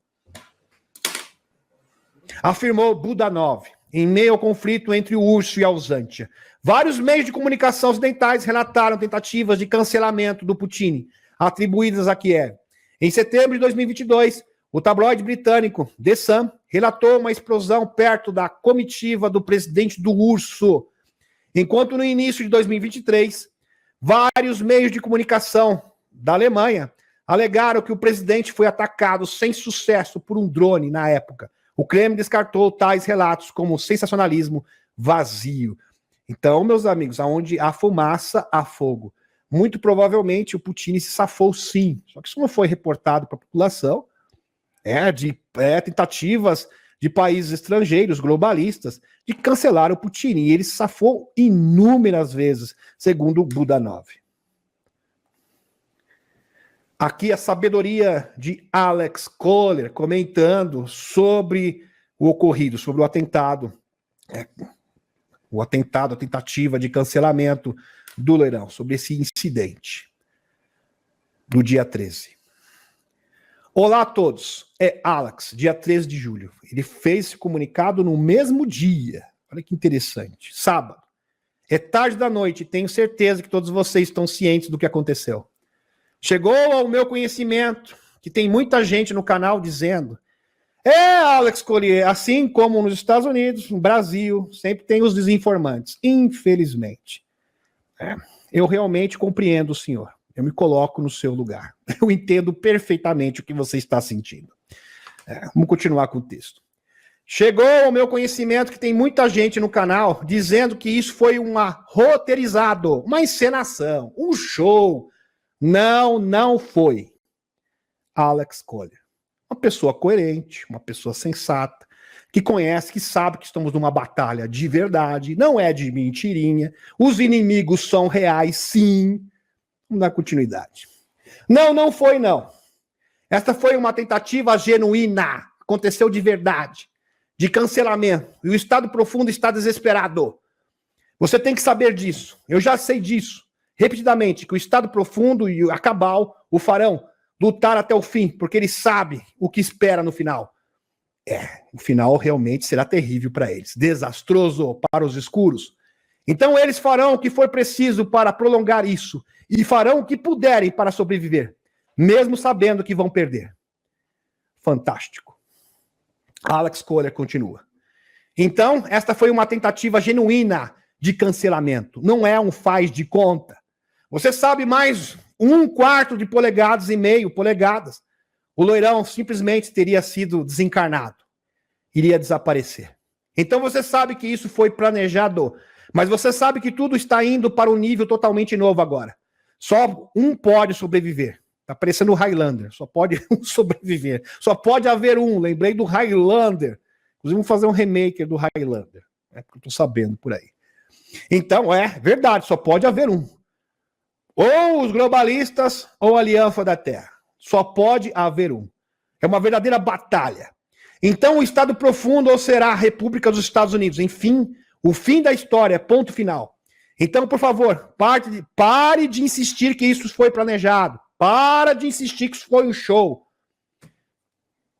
Afirmou Budanov, em meio ao conflito entre o Urso e a Usantia. Vários meios de comunicação ocidentais relataram tentativas de cancelamento do Putin, atribuídas a Kiev. Em setembro de 2022, o tabloide britânico The Sun relatou uma explosão perto da comitiva do presidente do Urso, enquanto no início de 2023, vários meios de comunicação da Alemanha alegaram que o presidente foi atacado sem sucesso por um drone na época. O Kremlin descartou tais relatos como sensacionalismo vazio. Então, meus amigos, aonde há fumaça, há fogo. Muito provavelmente o Putin se safou sim, só que isso não foi reportado para a população. Tentativas de países estrangeiros, globalistas, de cancelar o Putin. E ele se safou inúmeras vezes, segundo o Budanov. Aqui a sabedoria de Alex Kohler comentando sobre o ocorrido, sobre o atentado. A tentativa de cancelamento do Loirão, sobre esse incidente do dia 13. Olá a todos, é Alex, dia 13 de julho. Ele fez esse comunicado no mesmo dia. Olha que interessante. Sábado. É tarde da noite, tenho certeza que todos vocês estão cientes do que aconteceu. Chegou ao meu conhecimento que tem muita gente no canal dizendo: Alex Collier, assim como nos Estados Unidos, no Brasil, sempre tem os desinformantes. Infelizmente. Eu realmente compreendo o senhor. Eu me coloco no seu lugar. Eu entendo perfeitamente o que você está sentindo. Vamos continuar com o texto. Chegou ao meu conhecimento que tem muita gente no canal dizendo que isso foi roteirizado, uma encenação, um show. Não, não foi. Alex Collier. Uma pessoa coerente, uma pessoa sensata, que conhece, que sabe que estamos numa batalha de verdade, não é de mentirinha. Os inimigos são reais, sim. Vamos dar continuidade. Não, não foi, não. Esta foi uma tentativa genuína. Aconteceu de verdade. De cancelamento. E o Estado Profundo está desesperado. Você tem que saber disso. Eu já sei disso. Repetidamente, que o Estado Profundo e a Cabal o farão lutar até o fim, porque ele sabe o que espera no final. O final realmente será terrível para eles. Desastroso para os escuros. Então eles farão o que for preciso para prolongar isso. E farão o que puderem para sobreviver. Mesmo sabendo que vão perder. Fantástico. Alex Collier continua. Então, esta foi uma tentativa genuína de cancelamento. Não é um faz de conta. Você sabe mais 1/4 de polegadas e meio, polegadas. O loirão simplesmente teria sido desencarnado. Iria desaparecer. Então você sabe que isso foi planejado. Mas você sabe que tudo está indo para um nível totalmente novo agora. Só um pode sobreviver. Tá parecendo o Highlander. Só pode um sobreviver. Só pode haver um. Lembrei do Highlander. Inclusive, vamos fazer um remake do Highlander. Porque eu tô sabendo por aí. Então, é verdade. Só pode haver um. Ou os globalistas ou a Aliança da Terra. Só pode haver um. É uma verdadeira batalha. Então, o Estado Profundo ou será a República dos Estados Unidos. Enfim, o fim da história. Ponto final. Então, por favor, pare de insistir que isso foi planejado. Para de insistir que isso foi um show.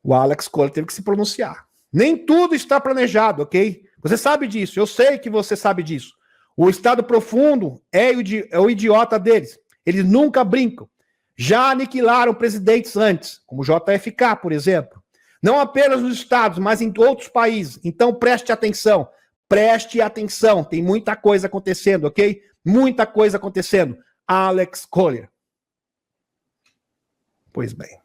O Alex Collier teve que se pronunciar. Nem tudo está planejado, ok? Você sabe disso, eu sei que você sabe disso. O Estado Profundo é o idiota deles. Eles nunca brincam. Já aniquilaram presidentes antes, como o JFK, por exemplo. Não apenas nos estados, mas em outros países. Então preste atenção. Preste atenção. Tem muita coisa acontecendo, ok? Muita coisa acontecendo. Alex Collier. Pois bem.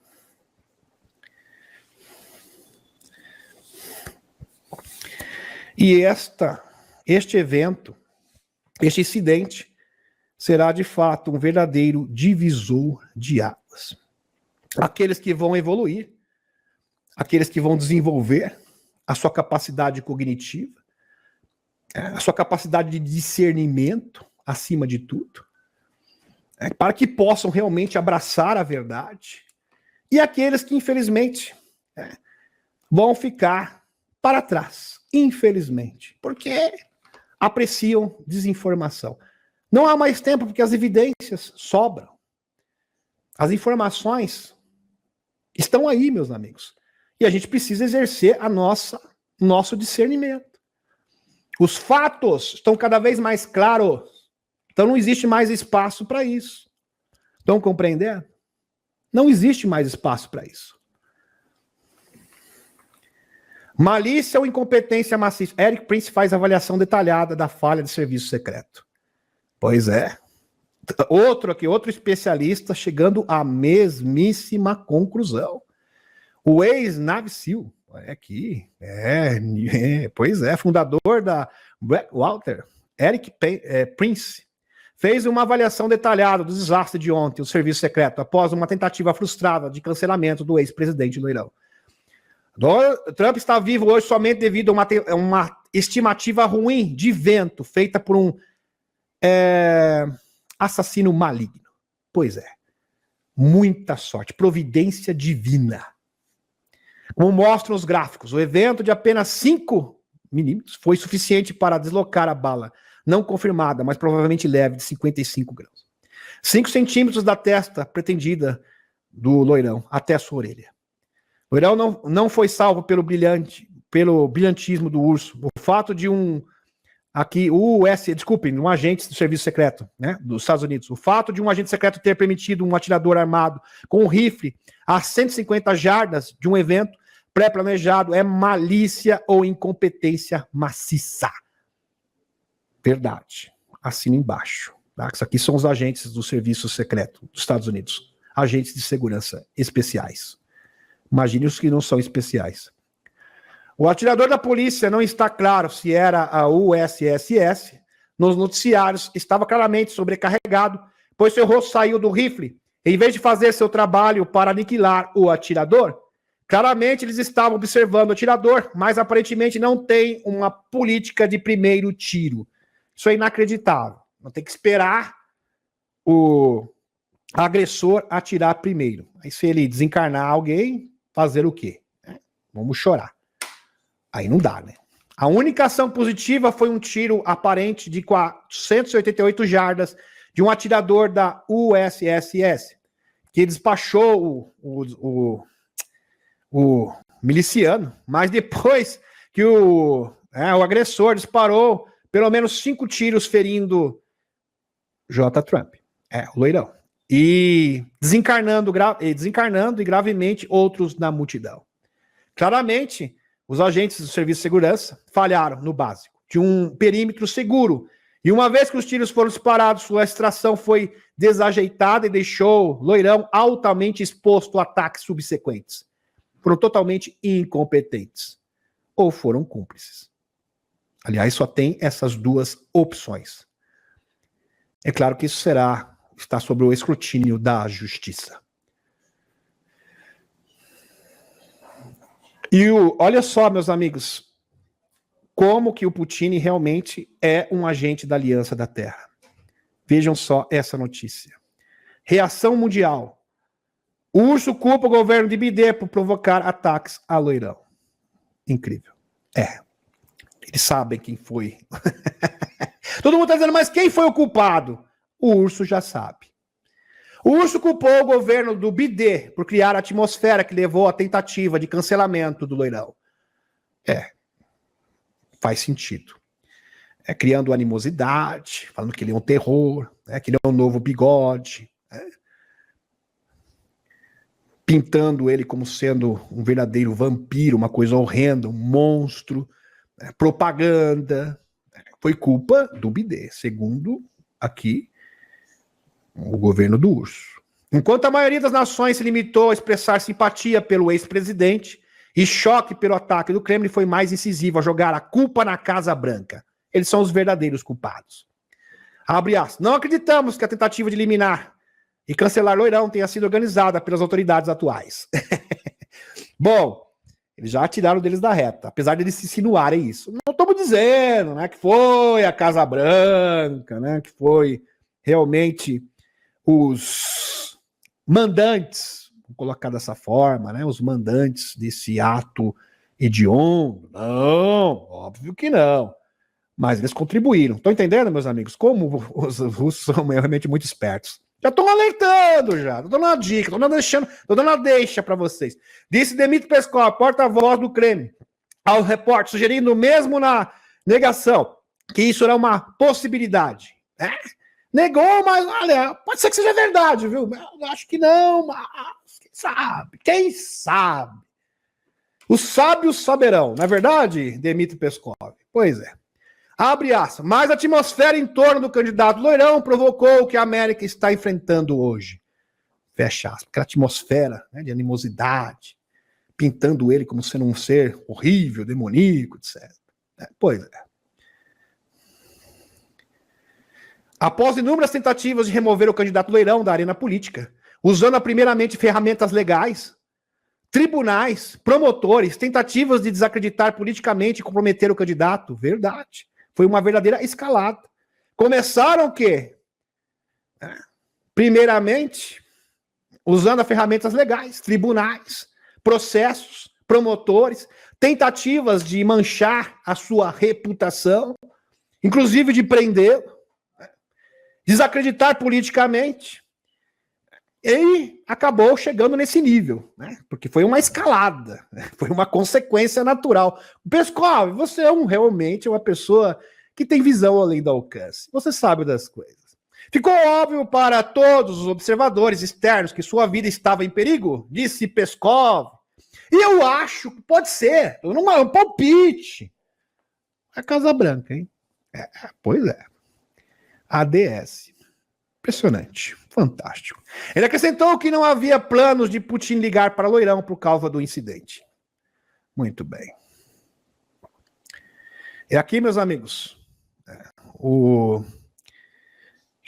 E este evento, este incidente, será de fato um verdadeiro divisor de águas. Aqueles que vão evoluir, aqueles que vão desenvolver a sua capacidade cognitiva, a sua capacidade de discernimento, acima de tudo, para que possam realmente abraçar a verdade, e aqueles que, infelizmente, vão ficar para trás, infelizmente, porque apreciam desinformação. Não há mais tempo, porque as evidências sobram. As informações estão aí, meus amigos. E a gente precisa exercer nosso discernimento. Os fatos estão cada vez mais claros. Então não existe mais espaço para isso. Estão compreendendo? Não existe mais espaço para isso. Malícia ou incompetência maciça. Eric Prince faz avaliação detalhada da falha de serviço secreto. Pois é. Outro especialista chegando à mesmíssima conclusão. O ex-Navy SEAL, pois é, fundador da Blackwater, Eric Prince, fez uma avaliação detalhada do desastre de ontem, o serviço secreto, após uma tentativa frustrada de cancelamento do ex-presidente Loirão. Trump está vivo hoje somente devido a uma estimativa ruim de vento, feita por um assassino maligno. Pois é. Muita sorte. Providência divina. Como mostram os gráficos, o evento de apenas 5 milímetros foi suficiente para deslocar a bala não confirmada, mas provavelmente leve, de 55 graus. 5 centímetros da testa pretendida do Loirão até a sua orelha. Loirão não foi salvo pelo brilhantismo do urso. O fato de um agente do serviço secreto, né, dos Estados Unidos. O fato de um agente secreto ter permitido um atirador armado com um rifle a 150 jardas de um evento pré-planejado é malícia ou incompetência maciça. Verdade. Assina embaixo. Tá? Isso aqui são os agentes do serviço secreto dos Estados Unidos. Agentes de segurança especiais. Imagine os que não são especiais. O atirador da polícia não está claro se era a USSS. Nos noticiários estava claramente sobrecarregado, pois seu rosto saiu do rifle. Em vez de fazer seu trabalho para aniquilar o atirador, claramente eles estavam observando o atirador, mas aparentemente não tem uma política de primeiro tiro. Isso é inacreditável. Não tem que esperar o agressor atirar primeiro. Aí se ele desencarnar alguém, fazer o quê? Vamos chorar. Aí não dá, né? A única ação positiva foi um tiro aparente de 488 jardas de um atirador da USSS, que despachou o miliciano, mas depois que o agressor disparou pelo menos 5 tiros ferindo J. Trump, o loirão, e desencarnando e gravemente outros na multidão. Claramente, os agentes do Serviço de Segurança falharam no básico, de um perímetro seguro. E uma vez que os tiros foram disparados, sua extração foi desajeitada e deixou loirão altamente exposto a ataques subsequentes. Foram totalmente incompetentes. Ou foram cúmplices. Aliás, só tem essas duas opções. É claro que isso está sob o escrutínio da justiça. E olha só, meus amigos, como que o Putin realmente é um agente da Aliança da Terra. Vejam só essa notícia. Reação mundial. O urso culpa o governo de Biden por provocar ataques a loirão. Incrível. Eles sabem quem foi. Todo mundo está dizendo, mas quem foi o culpado? O urso já sabe. O urso culpou o governo do Biden por criar a atmosfera que levou à tentativa de cancelamento do loirão. Faz sentido. Criando animosidade, falando que ele é um terror, que ele é um novo bigode, pintando ele como sendo um verdadeiro vampiro, uma coisa horrenda, um monstro, propaganda. Foi culpa do Biden, segundo aqui o governo do urso. Enquanto a maioria das nações se limitou a expressar simpatia pelo ex-presidente e choque pelo ataque do Kremlin, foi mais incisivo a jogar a culpa na Casa Branca. Eles são os verdadeiros culpados. Abre aspas. Não acreditamos que a tentativa de eliminar e cancelar loirão tenha sido organizada pelas autoridades atuais. Bom, eles já tiraram deles da reta, apesar de eles se insinuarem isso. Não estamos dizendo, né, que foi a Casa Branca, né, que foi realmente os mandantes, vou colocar dessa forma, né, os mandantes desse ato hediondo. Não, óbvio que não. Mas eles contribuíram. Estão entendendo, meus amigos? Como os russos são realmente muito espertos. Já estão alertando, já. Estou dando uma dica, estou dando uma deixa para vocês. Disse Dmitry Peskov, porta-voz do Kremlin, ao repórter, sugerindo mesmo na negação que isso era uma possibilidade. Negou, mas olha, pode ser que seja verdade, viu? Eu acho que não, mas quem sabe? Quem sabe? Os sábios saberão, não é verdade, Dmitry Peskov? Pois é. Abre aspas. Mas a atmosfera em torno do candidato loirão provocou o que a América está enfrentando hoje. Fecha aspas. Aquela atmosfera, né, de animosidade, pintando ele como sendo um ser horrível, demoníaco, etc. Pois é. Após inúmeras tentativas de remover o candidato loirão da arena política, usando primeiramente ferramentas legais, tribunais, promotores, tentativas de desacreditar politicamente e comprometer o candidato, verdade. Foi uma verdadeira escalada. Começaram o quê? Primeiramente, usando as ferramentas legais, tribunais, processos, promotores, tentativas de manchar a sua reputação, inclusive de prendê-lo, desacreditar politicamente, e acabou chegando nesse nível, né? Porque foi uma escalada, né? Foi uma consequência natural. Peskov, você é realmente uma pessoa que tem visão além do alcance. Você sabe das coisas. Ficou óbvio para todos os observadores externos que sua vida estava em perigo, disse Peskov. E eu acho que pode ser, um palpite. A Casa Branca, hein? Pois é. ADS. Impressionante. Fantástico. Ele acrescentou que não havia planos de Putin ligar para loirão por causa do incidente. Muito bem. É aqui, meus amigos. Deixa eu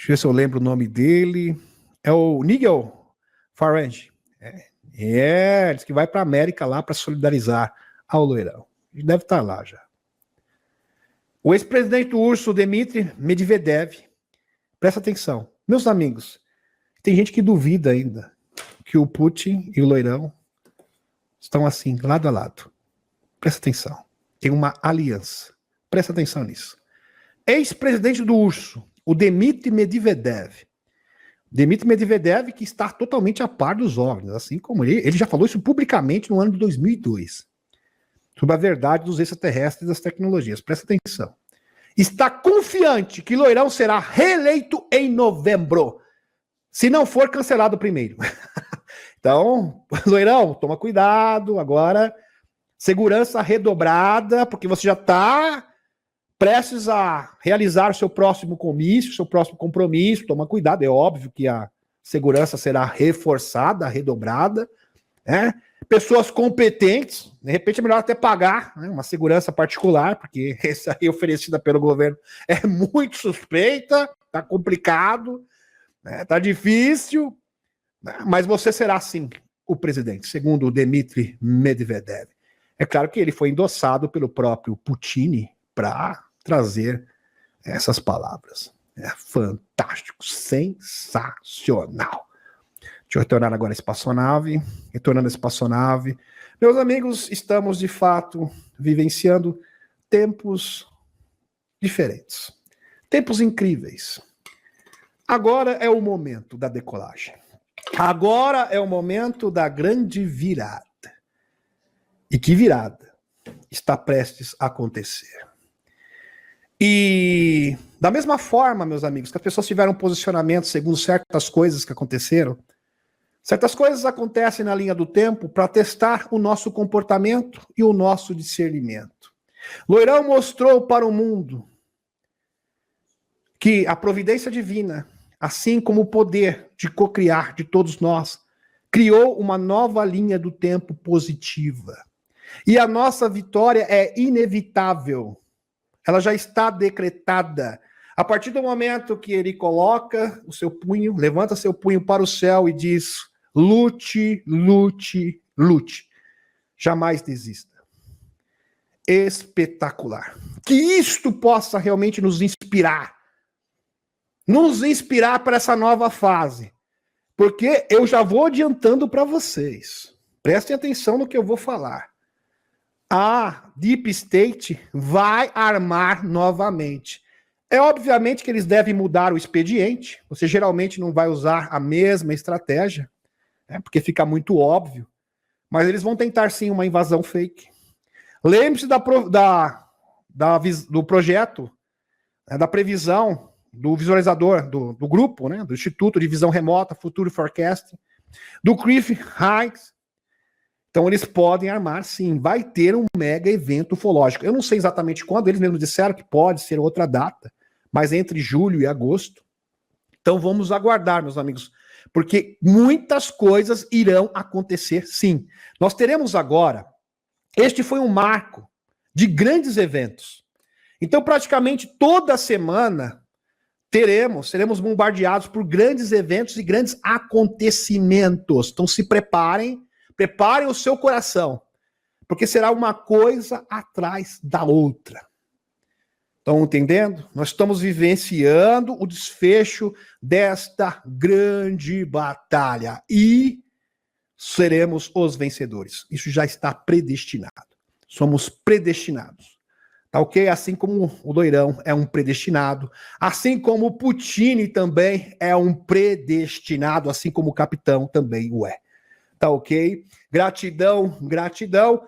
ver se eu lembro o nome dele. É o Nigel Farage. Diz que vai para a América lá para solidarizar ao loirão. Ele deve estar lá já. O ex-presidente do Urso, Dmitry Medvedev, presta atenção. Meus amigos, tem gente que duvida ainda que o Putin e o loirão estão assim, lado a lado. Presta atenção. Tem uma aliança. Presta atenção nisso. Ex-presidente do Urso, o Dmitry Medvedev. Dmitry Medvedev, que está totalmente a par dos OVNIs, assim como ele já falou isso publicamente no ano de 2002. Sobre a verdade dos extraterrestres e das tecnologias. Presta atenção. Está confiante que loirão será reeleito em novembro, se não for cancelado primeiro. Então, loirão, toma cuidado agora. Segurança redobrada, porque você já está prestes a realizar o seu próximo comício, seu próximo compromisso. Toma cuidado, é óbvio que a segurança será reforçada, redobrada, né? Pessoas competentes, de repente é melhor até pagar, né, uma segurança particular, porque essa aí oferecida pelo governo é muito suspeita, tá complicado, né, tá difícil, né, mas você será sim o presidente, segundo o Dmitry Medvedev. É claro que ele foi endossado pelo próprio Putin para trazer essas palavras. É fantástico, sensacional. Deixa eu retornar agora a espaçonave. Retornando a espaçonave. Meus amigos, estamos de fato vivenciando tempos diferentes. Tempos incríveis. Agora é o momento da decolagem. Agora é o momento da grande virada. E que virada está prestes a acontecer. E da mesma forma, meus amigos, que as pessoas tiveram posicionamento segundo certas coisas que aconteceram, certas coisas acontecem na linha do tempo para testar o nosso comportamento e o nosso discernimento. Loirão mostrou para o mundo que a providência divina, assim como o poder de cocriar de todos nós, criou uma nova linha do tempo positiva. E a nossa vitória é inevitável. Ela já está decretada. A partir do momento que ele coloca o seu punho, levanta seu punho para o céu e diz: lute, lute, lute. Jamais desista. Espetacular. Que isto possa realmente nos inspirar para essa nova fase. Porque eu já vou adiantando para vocês. Prestem atenção no que eu vou falar. A Deep State vai armar novamente. É obviamente que eles devem mudar o expediente. Você geralmente não vai usar a mesma estratégia, né, porque fica muito óbvio. Mas eles vão tentar sim uma invasão fake. Lembre-se do projeto, né, da previsão do visualizador do grupo, né, do Instituto de Visão Remota, Futuro Forecast, do Cliff Hines. Então eles podem armar, sim. Vai ter um mega evento ufológico. Eu não sei exatamente quando, eles mesmos disseram que pode ser outra data, mas entre julho e agosto. Então vamos aguardar, meus amigos, porque muitas coisas irão acontecer, sim. Nós teremos agora, este foi um marco de grandes eventos. Então praticamente toda semana seremos bombardeados por grandes eventos e grandes acontecimentos. Então se preparem o seu coração, porque será uma coisa atrás da outra. Estão entendendo? Nós estamos vivenciando o desfecho desta grande batalha e seremos os vencedores. Isso já está predestinado. Somos predestinados. Tá ok? Assim como o loirão é um predestinado, assim como o Putin também é um predestinado, assim como o capitão também o é. Tá ok? Gratidão, gratidão.